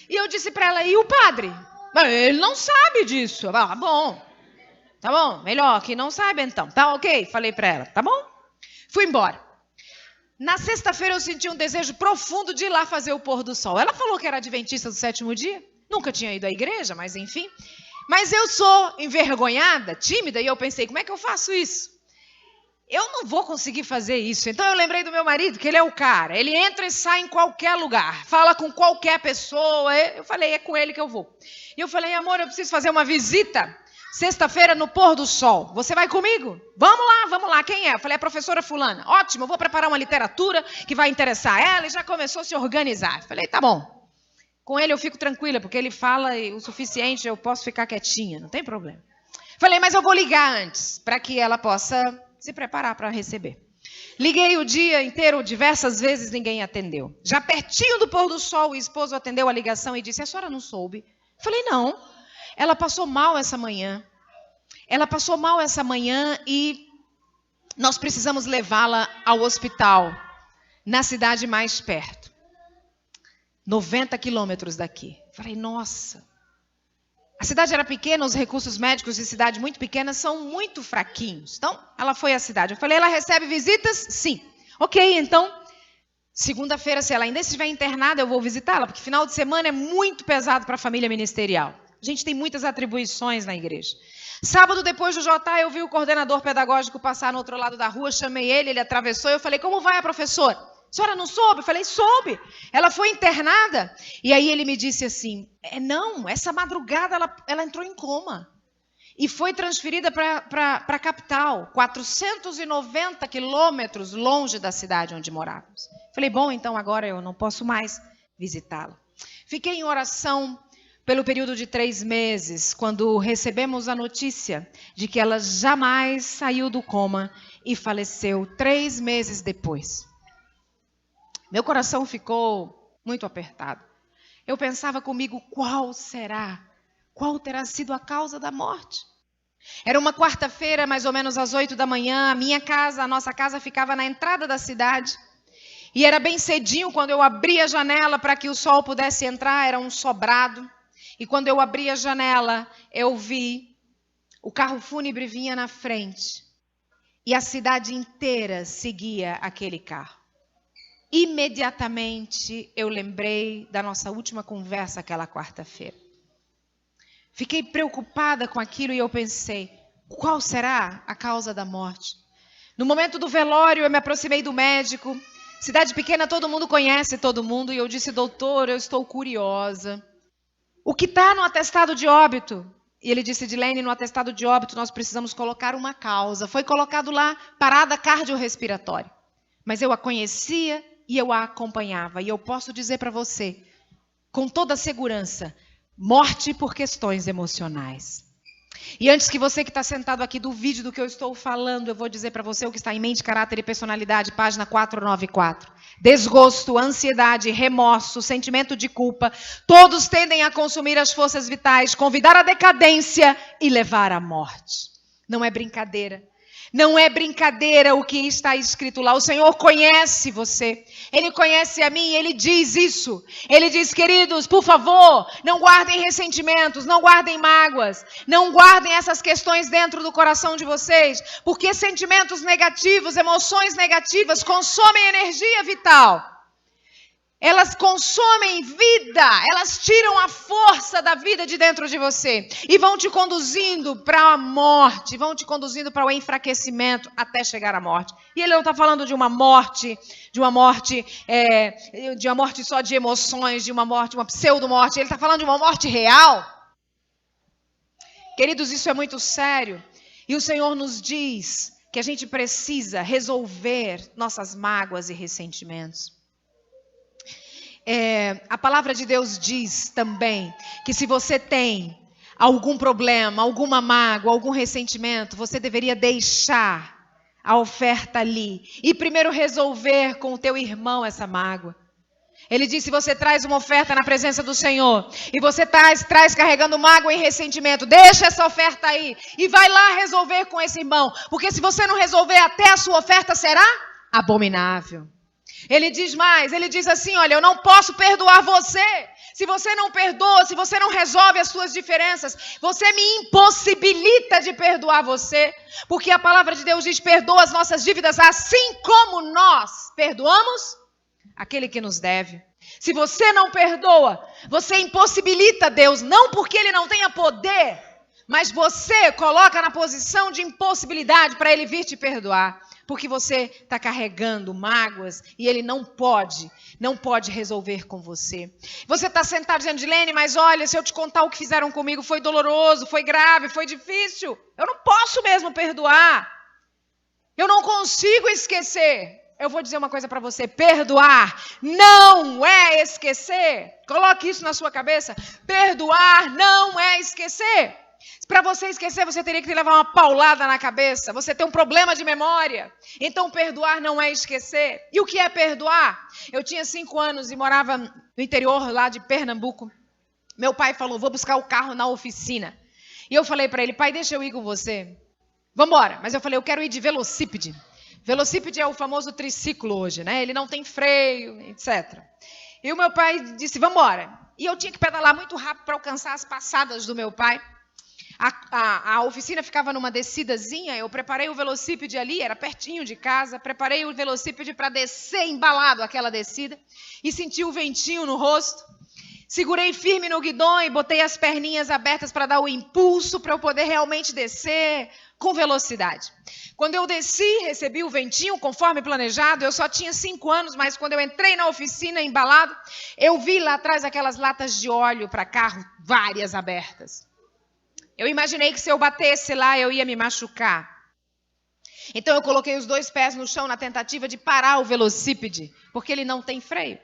E eu disse para ela, e o padre? Ele não sabe disso. Tá bom, melhor que não saiba então. Tá ok, falei para ela, tá bom? Fui embora. Na sexta-feira eu senti um desejo profundo de ir lá fazer o pôr do sol. Ela falou que era adventista do 7º dia, nunca tinha ido à igreja, mas enfim... Mas eu sou envergonhada, tímida, e eu pensei, como é que eu faço isso? eu não vou conseguir fazer isso. Então eu lembrei do meu marido, que ele é o cara. Ele entra e sai em qualquer lugar, fala com qualquer pessoa. Eu falei, é com ele que eu vou. E eu falei, amor, eu preciso fazer uma visita sexta-feira no pôr do sol. Você vai comigo? Vamos lá. Quem é? Eu falei, a professora fulana. Ótimo, eu vou preparar uma literatura que vai interessar ela. E já começou a se organizar. Eu falei, tá bom. Com ele eu fico tranquila, porque ele fala o suficiente, eu posso ficar quietinha, não tem problema. Falei, mas eu vou ligar antes, para que ela possa se preparar para receber. Liguei o dia inteiro, diversas vezes ninguém atendeu. Já pertinho do pôr do sol, o esposo atendeu a ligação e disse, a senhora não soube? Falei, não. Ela passou mal essa manhã. E nós precisamos levá-la ao hospital, na cidade mais perto. 90 quilômetros daqui. Falei, nossa. A cidade era pequena, os recursos médicos de cidade muito pequena são muito fraquinhos. Então, ela foi à cidade. Eu falei, ela recebe visitas? Sim. Ok, então, segunda-feira, se ela ainda estiver internada, eu vou visitá-la, porque final de semana é muito pesado para a família ministerial. A gente tem muitas atribuições na igreja. Sábado, depois do JA, eu vi o coordenador pedagógico passar no outro lado da rua, chamei ele atravessou, eu falei, como vai a professora? A senhora não soube? Eu falei, soube. Ela foi internada. E aí ele me disse assim, não, essa madrugada ela entrou em coma. E foi transferida para a capital, 490 quilômetros longe da cidade onde morávamos. Falei, bom, então agora eu não posso mais visitá-la. Fiquei em oração pelo período de 3 meses, quando recebemos a notícia de que ela jamais saiu do coma e faleceu 3 meses depois. Meu coração ficou muito apertado. Eu pensava comigo, qual terá sido a causa da morte? Era uma quarta-feira, mais ou menos às 8 da manhã, a nossa casa ficava na entrada da cidade. E era bem cedinho, quando eu abri a janela para que o sol pudesse entrar, era um sobrado. E quando eu abri a janela, eu vi o carro fúnebre vinha na frente. E a cidade inteira seguia aquele carro. Imediatamente eu lembrei da nossa última conversa aquela quarta-feira. Fiquei preocupada com aquilo e eu pensei, qual será a causa da morte? No momento do velório eu me aproximei do médico. Cidade pequena, todo mundo conhece todo mundo. E eu disse, doutor, eu estou curiosa. O que está no atestado de óbito? E ele disse, Edilene, no atestado de óbito nós precisamos colocar uma causa. Foi colocado lá, parada cardiorrespiratória. Mas eu a conhecia e eu a acompanhava. E eu posso dizer para você, com toda segurança, morte por questões emocionais. E antes que você que está sentado aqui duvide do que eu estou falando, eu vou dizer para você o que está em Mente, Caráter e Personalidade, página 494. Desgosto, ansiedade, remorso, sentimento de culpa, todos tendem a consumir as forças vitais, convidar à decadência e levar à morte. Não é brincadeira. Não é brincadeira o que está escrito lá. O Senhor conhece você. Ele conhece a mim. Ele diz isso. Ele diz, queridos, por favor, não guardem ressentimentos, não guardem mágoas, não guardem essas questões dentro do coração de vocês, porque sentimentos negativos, emoções negativas consomem energia vital. Elas consomem vida, elas tiram a força da vida de dentro de você e vão te conduzindo para a morte, vão te conduzindo para o enfraquecimento até chegar à morte. E ele não está falando de uma morte só de emoções, de uma morte, uma pseudo-morte. Ele está falando de uma morte real. Queridos, isso é muito sério. E o Senhor nos diz que a gente precisa resolver nossas mágoas e ressentimentos. A palavra de Deus diz também que se você tem algum problema, alguma mágoa, algum ressentimento, você deveria deixar a oferta ali e primeiro resolver com o teu irmão essa mágoa. Ele diz, se você traz uma oferta na presença do Senhor e você traz carregando mágoa e ressentimento, deixa essa oferta aí e vai lá resolver com esse irmão, porque se você não resolver até a sua oferta será abominável. Ele diz mais, ele diz assim, olha, eu não posso perdoar você. Se você não perdoa, se você não resolve as suas diferenças, você me impossibilita de perdoar você. Porque a palavra de Deus diz, perdoa as nossas dívidas assim como nós perdoamos aquele que nos deve. Se você não perdoa, você impossibilita Deus, não porque Ele não tenha poder, Mas você coloca na posição de impossibilidade para ele vir te perdoar. Porque você está carregando mágoas e ele não pode resolver com você. Você está sentado dizendo, Dilene, mas olha, se eu te contar o que fizeram comigo, foi doloroso, foi grave, foi difícil. Eu não posso mesmo perdoar. Eu não consigo esquecer. Eu vou dizer uma coisa para você, perdoar não é esquecer. Coloque isso na sua cabeça. Perdoar não é esquecer. Para você esquecer, você teria que levar uma paulada na cabeça. Você tem um problema de memória. Então, perdoar não é esquecer. E o que é perdoar? Eu tinha 5 anos e morava no interior lá de Pernambuco. Meu pai falou, vou buscar o carro na oficina. E eu falei para ele, pai, deixa eu ir com você. Vamos embora. Mas eu falei, eu quero ir de velocípede. Velocípede é o famoso triciclo hoje, né? Ele não tem freio, etc. E o meu pai disse, vamos embora. E eu tinha que pedalar muito rápido para alcançar as passadas do meu pai. A oficina ficava numa descidazinha, eu preparei o velocípede ali, era pertinho de casa, preparei o velocípede para descer embalado aquela descida e senti o ventinho no rosto. Segurei firme no guidão e botei as perninhas abertas para dar o impulso para eu poder realmente descer com velocidade. Quando eu desci, recebi o ventinho conforme planejado, eu só tinha 5 anos, mas quando eu entrei na oficina embalado, eu vi lá atrás aquelas latas de óleo para carro, várias abertas. Eu imaginei que se eu batesse lá, eu ia me machucar. Então eu coloquei os 2 pés no chão na tentativa de parar o velocípede, porque ele não tem freio.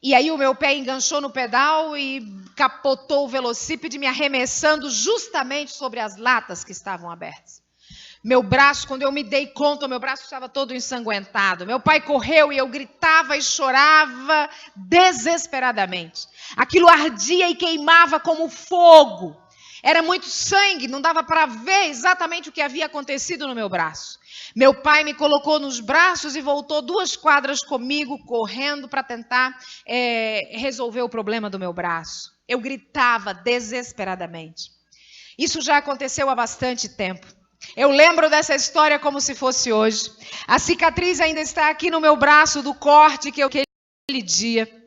E aí o meu pé enganchou no pedal e capotou o velocípede, me arremessando justamente sobre as latas que estavam abertas. Meu braço, quando eu me dei conta, meu braço estava todo ensanguentado. Meu pai correu e eu gritava e chorava desesperadamente. Aquilo ardia e queimava como fogo. Era muito sangue, não dava para ver exatamente o que havia acontecido no meu braço. Meu pai me colocou nos braços e voltou 2 quadras comigo, correndo para tentar resolver o problema do meu braço. Eu gritava desesperadamente. Isso já aconteceu há bastante tempo. Eu lembro dessa história como se fosse hoje. A cicatriz ainda está aqui no meu braço do corte que eu aquele dia.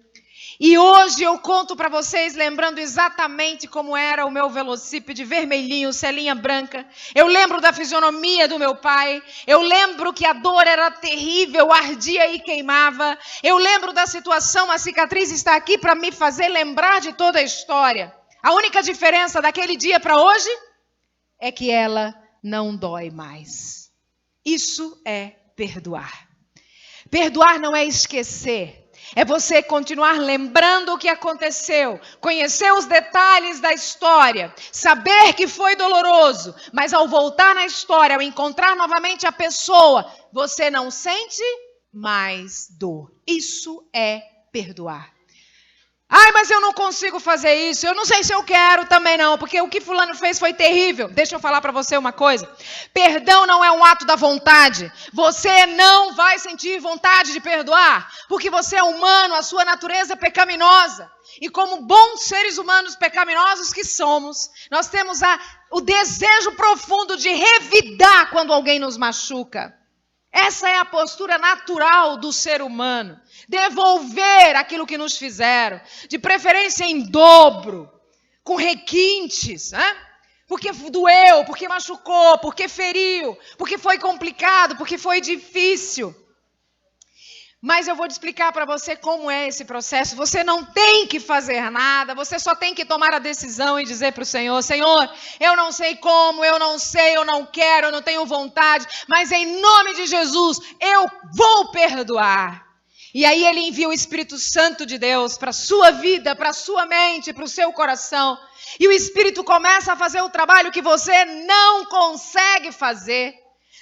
E hoje eu conto para vocês, lembrando exatamente como era o meu velocípede vermelhinho, celinha branca. Eu lembro da fisionomia do meu pai. Eu lembro que a dor era terrível, ardia e queimava. Eu lembro da situação, a cicatriz está aqui para me fazer lembrar de toda a história. A única diferença daquele dia para hoje é que ela não dói mais. Isso é perdoar. Perdoar não é esquecer. É você continuar lembrando o que aconteceu, conhecer os detalhes da história, saber que foi doloroso, mas ao voltar na história, ao encontrar novamente a pessoa, você não sente mais dor. Isso é perdoar. Ai, mas eu não consigo fazer isso, eu não sei se eu quero também não, porque o que fulano fez foi terrível. Deixa eu falar para você uma coisa. Perdão não é um ato da vontade. Você não vai sentir vontade de perdoar, porque você é humano, a sua natureza é pecaminosa. E como bons seres humanos pecaminosos que somos, nós temos o desejo profundo de revidar quando alguém nos machuca. Essa é a postura natural do ser humano. Devolver aquilo que nos fizeram, de preferência em dobro, com requintes, né? Porque doeu, porque machucou, porque feriu, porque foi complicado, porque foi difícil. Mas eu vou te explicar para você como é esse processo. Você não tem que fazer nada, você só tem que tomar a decisão e dizer para o Senhor, Senhor, eu não sei como, eu não sei, eu não quero, eu não tenho vontade, mas em nome de Jesus, eu vou perdoar. E aí ele envia o Espírito Santo de Deus para a sua vida, para a sua mente, para o seu coração. E o Espírito começa a fazer o trabalho que você não consegue fazer.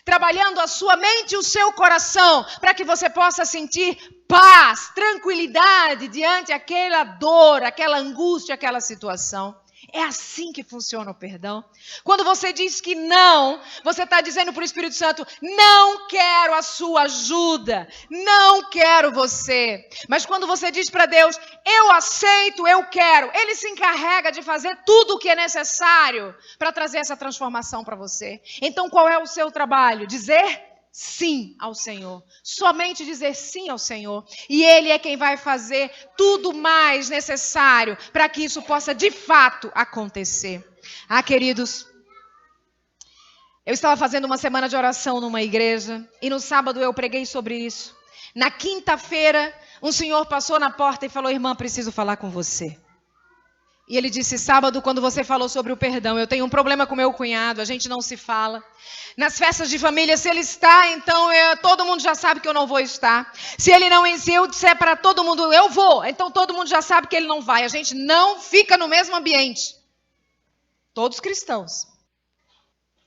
Trabalhando a sua mente e o seu coração, para que você possa sentir paz, tranquilidade diante daquela dor, aquela angústia, aquela situação. É assim que funciona o perdão. Quando você diz que não, você está dizendo para o Espírito Santo, não quero a sua ajuda, não quero você. Mas quando você diz para Deus, eu aceito, eu quero, Ele se encarrega de fazer tudo o que é necessário para trazer essa transformação para você. Então qual é o seu trabalho? Dizer sim ao Senhor, somente dizer sim ao Senhor, e Ele é quem vai fazer tudo mais necessário para que isso possa de fato acontecer. Queridos, Eu estava fazendo uma semana de oração numa igreja e no sábado eu preguei sobre isso. Na quinta-feira, um senhor passou na porta e falou: irmã, preciso falar com você. E ele disse: sábado, quando você falou sobre o perdão, eu tenho um problema com meu cunhado, a gente não se fala. Nas festas de família, se ele está, então todo mundo já sabe que eu não vou estar. Se ele não, se eu disser para todo mundo, eu vou, então todo mundo já sabe que ele não vai. A gente não fica no mesmo ambiente. Todos cristãos.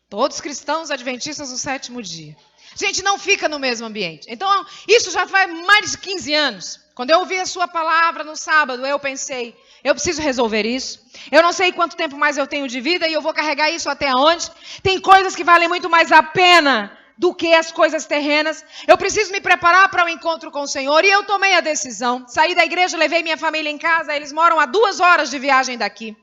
Todos cristãos adventistas do sétimo dia. A gente não fica no mesmo ambiente. Então, isso já faz mais de 15 anos. Quando eu ouvi a sua palavra no sábado, eu pensei: eu preciso resolver isso. Eu não sei quanto tempo mais eu tenho de vida e eu vou carregar isso até onde. Tem coisas que valem muito mais a pena do que as coisas terrenas. Eu preciso me preparar para o encontro com o Senhor. E eu tomei a decisão. Saí da igreja, levei minha família em casa. Eles moram a 2 horas de viagem daqui.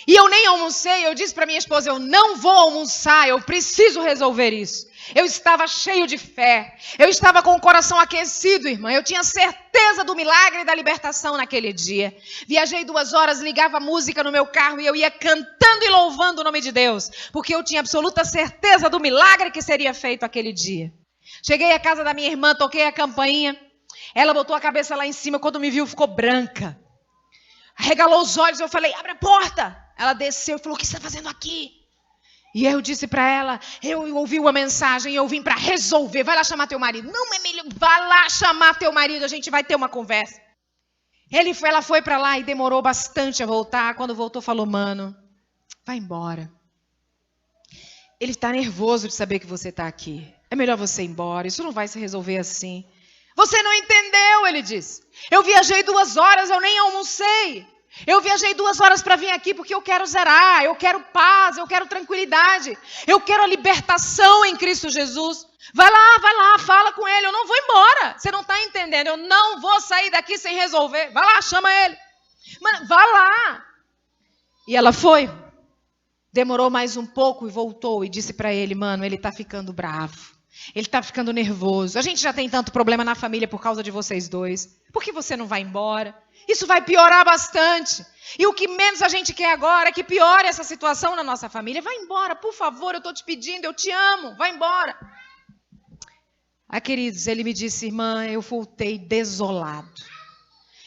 E eu nem almocei. Eu disse para minha esposa: eu não vou almoçar. Eu preciso resolver isso. Eu estava cheio de fé. Eu estava com o coração aquecido, irmã. Eu tinha certeza do milagre e da libertação naquele dia. Viajei 2 horas, ligava música no meu carro e eu ia cantando e louvando o nome de Deus. Porque eu tinha absoluta certeza do milagre que seria feito aquele dia. Cheguei à casa da minha irmã, toquei a campainha. Ela botou a cabeça lá em cima. Quando me viu, ficou branca. Arregalou os olhos. Eu falei: abre a porta. Ela desceu e falou: o que você está fazendo aqui? E eu disse para ela: eu ouvi uma mensagem e eu vim para resolver. Vai lá chamar teu marido. Não, Emília, vai lá chamar teu marido. A gente vai ter uma conversa. Ela foi para lá e demorou bastante a voltar. Quando voltou, falou: mano, vai embora. Ele está nervoso de saber que você está aqui. É melhor você ir embora. Isso não vai se resolver assim. Você não entendeu, ele disse. Eu viajei 2 horas, eu nem almocei. Eu viajei 2 horas para vir aqui porque eu quero zerar, eu quero paz, eu quero tranquilidade, eu quero a libertação em Cristo Jesus. Vai lá, fala com ele, eu não vou embora. Você não está entendendo, eu não vou sair daqui sem resolver. Vai lá, chama ele. Mano, vai lá. E ela foi. Demorou mais um pouco e voltou e disse para ele: mano, ele está ficando bravo. Ele está ficando nervoso. A gente já tem tanto problema na família por causa de vocês dois. Por que você não vai embora? Isso vai piorar bastante. E o que menos a gente quer agora é que piore essa situação na nossa família. Vai embora, por favor, eu estou te pedindo, eu te amo. Vai embora. Queridos, ele me disse: irmã, eu voltei desolado.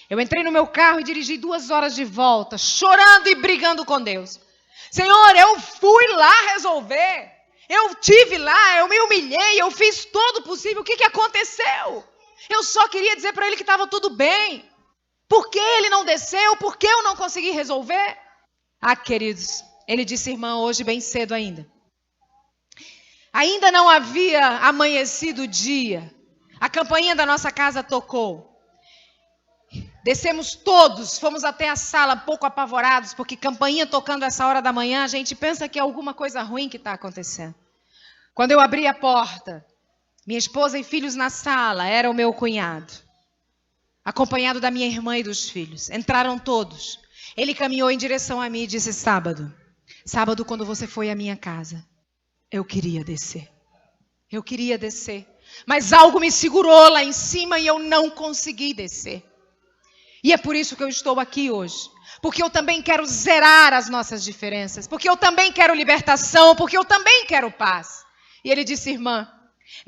Eu entrei no meu carro e dirigi 2 horas de volta, chorando e brigando com Deus. Senhor, eu fui lá resolver. Eu estive lá, eu me humilhei, eu fiz todo o possível. O que aconteceu? Eu só queria dizer para ele que estava tudo bem. Por que ele não desceu? Por que eu não consegui resolver? Queridos, ele disse: irmã, hoje bem cedo ainda. Ainda não havia amanhecido o dia. A campainha da nossa casa tocou. Descemos todos, fomos até a sala um pouco apavorados, porque campainha tocando essa hora da manhã, a gente pensa que é alguma coisa ruim que está acontecendo. Quando eu abri a porta, minha esposa e filhos na sala, era o meu cunhado, acompanhado da minha irmã e dos filhos. Entraram todos. Ele caminhou em direção a mim e disse: sábado, quando você foi à minha casa, eu queria descer. Eu queria descer, mas algo me segurou lá em cima e eu não consegui descer. E é por isso que eu estou aqui hoje. Porque eu também quero zerar as nossas diferenças. Porque eu também quero libertação. Porque eu também quero paz. E ele disse: irmã,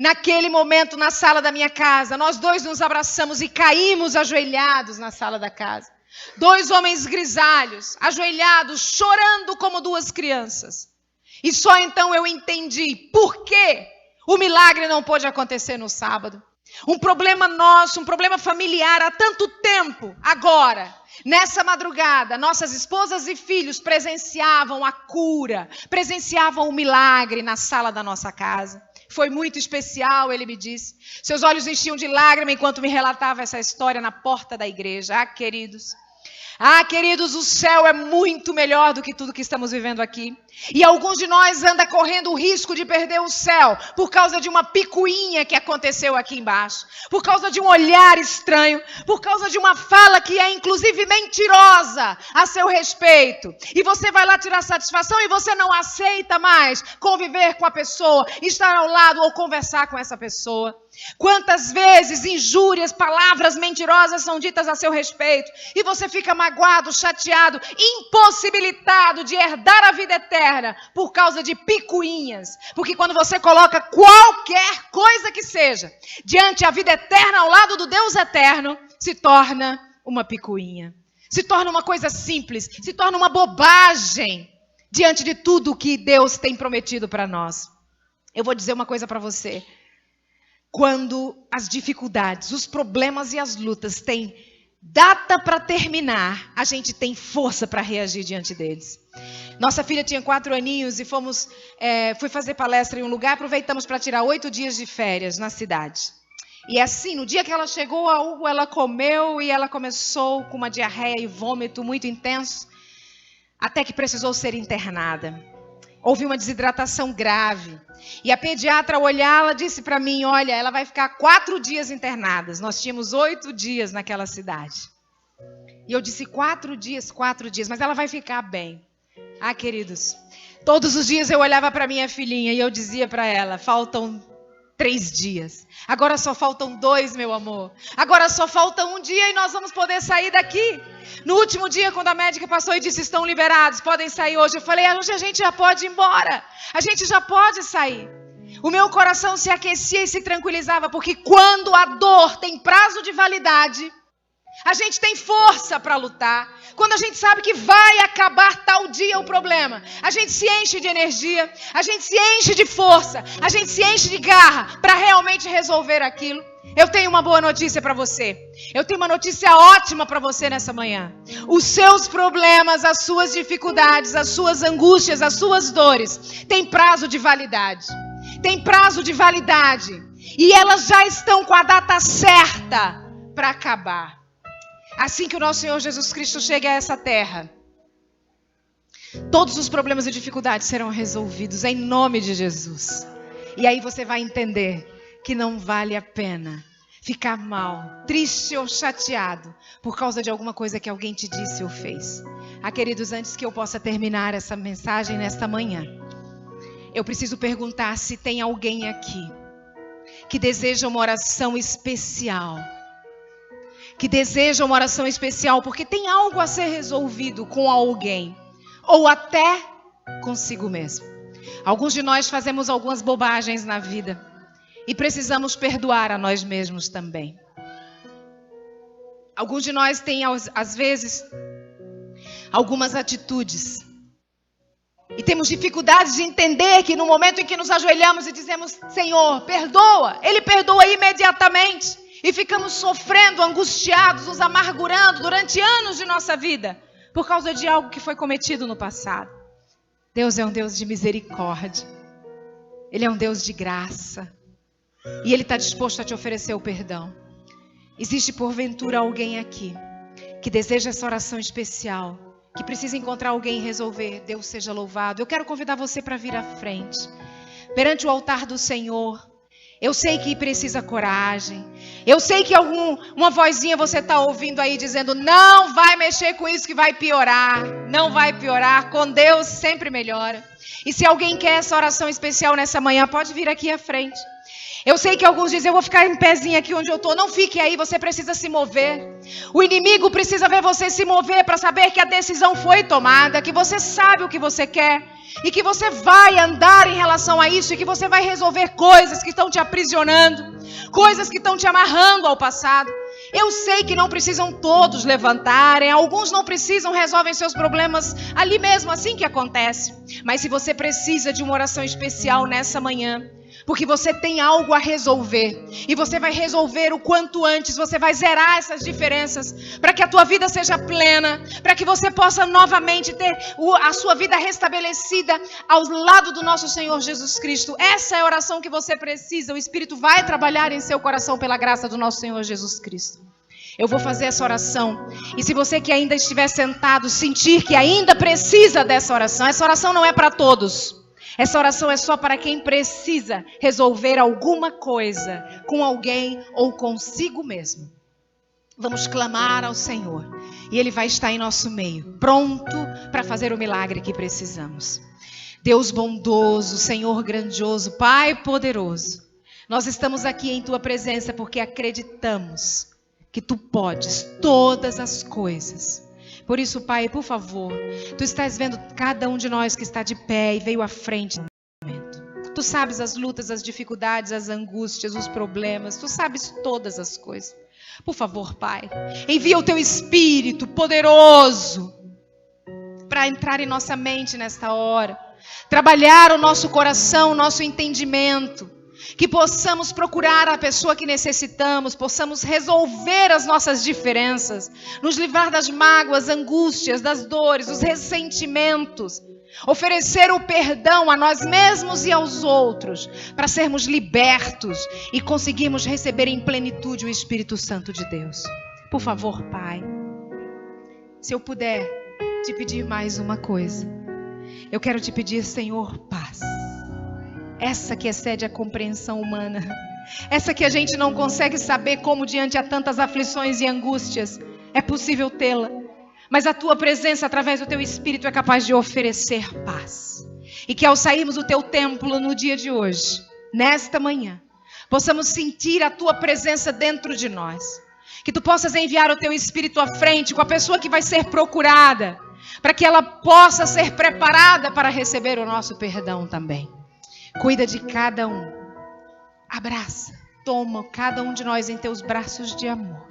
naquele momento na sala da minha casa, nós dois nos abraçamos e caímos ajoelhados na sala da casa. 2 homens grisalhos, ajoelhados, chorando como 2 crianças. E só então eu entendi por que o milagre não pôde acontecer no sábado. Um problema nosso, um problema familiar há tanto tempo. Agora, nessa madrugada, nossas esposas e filhos presenciavam a cura, presenciavam o milagre na sala da nossa casa. Foi muito especial, ele me disse. Seus olhos enchiam de lágrima enquanto me relatava essa história na porta da igreja. Queridos, o céu é muito melhor do que tudo que estamos vivendo aqui. E alguns de nós andam correndo o risco de perder o céu por causa de uma picuinha que aconteceu aqui embaixo. Por causa de um olhar estranho. Por causa de uma fala que é inclusive mentirosa a seu respeito. E você vai lá tirar satisfação e você não aceita mais conviver com a pessoa, estar ao lado ou conversar com essa pessoa. Quantas vezes injúrias, palavras mentirosas são ditas a seu respeito e você fica magoado, chateado, impossibilitado de herdar a vida eterna por causa de picuinhas. Porque quando você coloca qualquer coisa que seja diante a vida eterna ao lado do Deus eterno, se torna uma picuinha. Se torna uma coisa simples, se torna uma bobagem diante de tudo que Deus tem prometido para nós. Eu vou dizer uma coisa para você. Quando as dificuldades, os problemas e as lutas têm data para terminar, a gente tem força para reagir diante deles. Nossa filha tinha 4 aninhos e fui fazer palestra em um lugar, aproveitamos para tirar 8 dias de férias na cidade. E assim, no dia que ela chegou a Hugo, ela comeu e ela começou com uma diarreia e vômito muito intenso, até que precisou ser internada. Houve uma desidratação grave. E a pediatra, ao olhá-la, disse para mim, olha, ela vai ficar 4 dias internada. Nós tínhamos 8 dias naquela cidade. E eu disse 4 dias, mas ela vai ficar bem. Ah, queridos, todos os dias eu olhava para minha filhinha e eu dizia para ela, faltam 3 dias. Agora só faltam 2, meu amor. Agora só falta 1 dia e nós vamos poder sair daqui. No último dia, quando a médica passou e disse, estão liberados, podem sair hoje. Eu falei, hoje a gente já pode ir embora. A gente já pode sair. O meu coração se aquecia e se tranquilizava, porque quando a dor tem prazo de validade, a gente tem força para lutar. Quando a gente sabe que vai acabar tal dia o problema, a gente se enche de energia, a gente se enche de força, a gente se enche de garra para realmente resolver aquilo. Eu tenho uma boa notícia para você. Eu tenho uma notícia ótima para você nessa manhã. Os seus problemas, as suas dificuldades, as suas angústias, as suas dores têm prazo de validade. Tem prazo de validade. E elas já estão com a data certa para acabar. Assim que o nosso Senhor Jesus Cristo chegue a essa terra, todos os problemas e dificuldades serão resolvidos em nome de Jesus. E aí você vai entender que não vale a pena ficar mal, triste ou chateado por causa de alguma coisa que alguém te disse ou fez. Queridos, antes que eu possa terminar essa mensagem nesta manhã, eu preciso perguntar se tem alguém aqui que deseja uma oração especial. Que deseja uma oração especial porque tem algo a ser resolvido com alguém ou até consigo mesmo. Alguns de nós fazemos algumas bobagens na vida e precisamos perdoar a nós mesmos também. Alguns de nós têm, às vezes, algumas atitudes. E temos dificuldades de entender que no momento em que nos ajoelhamos e dizemos, Senhor, perdoa. Ele perdoa imediatamente. E ficamos sofrendo, angustiados, nos amargurando durante anos de nossa vida. Por causa de algo que foi cometido no passado. Deus é um Deus de misericórdia. Ele é um Deus de graça. E Ele está disposto a te oferecer o perdão. Existe porventura alguém aqui que deseja essa oração especial, que precisa encontrar alguém e resolver. Deus seja louvado. Eu quero convidar você para vir à frente, perante o altar do Senhor. Eu sei que precisa coragem. Eu sei que uma vozinha você está ouvindo aí dizendo, não vai mexer com isso que vai piorar. Não vai piorar, com Deus sempre melhora. E se alguém quer essa oração especial nessa manhã, pode vir aqui à frente. Eu sei que alguns dizem, eu vou ficar em pezinho aqui onde eu estou. Não fique aí, você precisa se mover. O inimigo precisa ver você se mover para saber que a decisão foi tomada, que você sabe o que você quer e que você vai andar em relação a isso e que você vai resolver coisas que estão te aprisionando, coisas que estão te amarrando ao passado. Eu sei que não precisam todos levantarem, alguns não precisam, resolvem seus problemas ali mesmo, assim que acontece. Mas se você precisa de uma oração especial nessa manhã, porque você tem algo a resolver, e você vai resolver o quanto antes, você vai zerar essas diferenças, para que a tua vida seja plena, para que você possa novamente ter a sua vida restabelecida ao lado do nosso Senhor Jesus Cristo. Essa é a oração que você precisa, o Espírito vai trabalhar em seu coração pela graça do nosso Senhor Jesus Cristo. Eu vou fazer essa oração, e se você que ainda estiver sentado, sentir que ainda precisa dessa oração, essa oração não é para todos. Essa oração é só para quem precisa resolver alguma coisa com alguém ou consigo mesmo. Vamos clamar ao Senhor e Ele vai estar em nosso meio, pronto para fazer o milagre que precisamos. Deus bondoso, Senhor grandioso, Pai poderoso, Nós estamos aqui em tua presença porque acreditamos que tu podes todas as coisas. Por isso, Pai, por favor, tu estás vendo cada um de nós que está de pé e veio à frente. Tu sabes as lutas, as dificuldades, as angústias, os problemas. Tu sabes todas as coisas. Por favor, Pai, envia o teu Espírito poderoso para entrar em nossa mente nesta hora. Trabalhar o nosso coração, o nosso entendimento. Que possamos procurar a pessoa que necessitamos, possamos resolver as nossas diferenças, nos livrar das mágoas, angústias, das dores, dos ressentimentos, oferecer o perdão a nós mesmos e aos outros, para sermos libertos e conseguirmos receber em plenitude o Espírito Santo de Deus. Por favor, Pai, se eu puder te pedir mais uma coisa, eu quero te pedir, Senhor, paz. Essa que excede a compreensão humana. Essa que a gente não consegue saber como diante a tantas aflições e angústias é possível tê-la. Mas a tua presença através do teu Espírito é capaz de oferecer paz. E que ao sairmos do teu templo no dia de hoje, nesta manhã, possamos sentir a tua presença dentro de nós. Que tu possas enviar o teu Espírito à frente com a pessoa que vai ser procurada, para que ela possa ser preparada para receber o nosso perdão também. Cuida de cada um. Abraça, toma cada um de nós em teus braços de amor.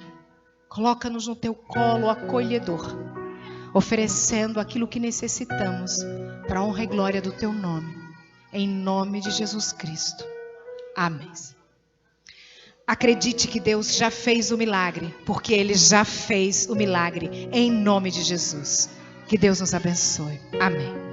Coloca-nos no teu colo acolhedor, oferecendo aquilo que necessitamos para a honra e glória do teu nome. Em nome de Jesus Cristo. Amém. Acredite que Deus já fez o milagre, porque Ele já fez o milagre em nome de Jesus. Que Deus nos abençoe. Amém.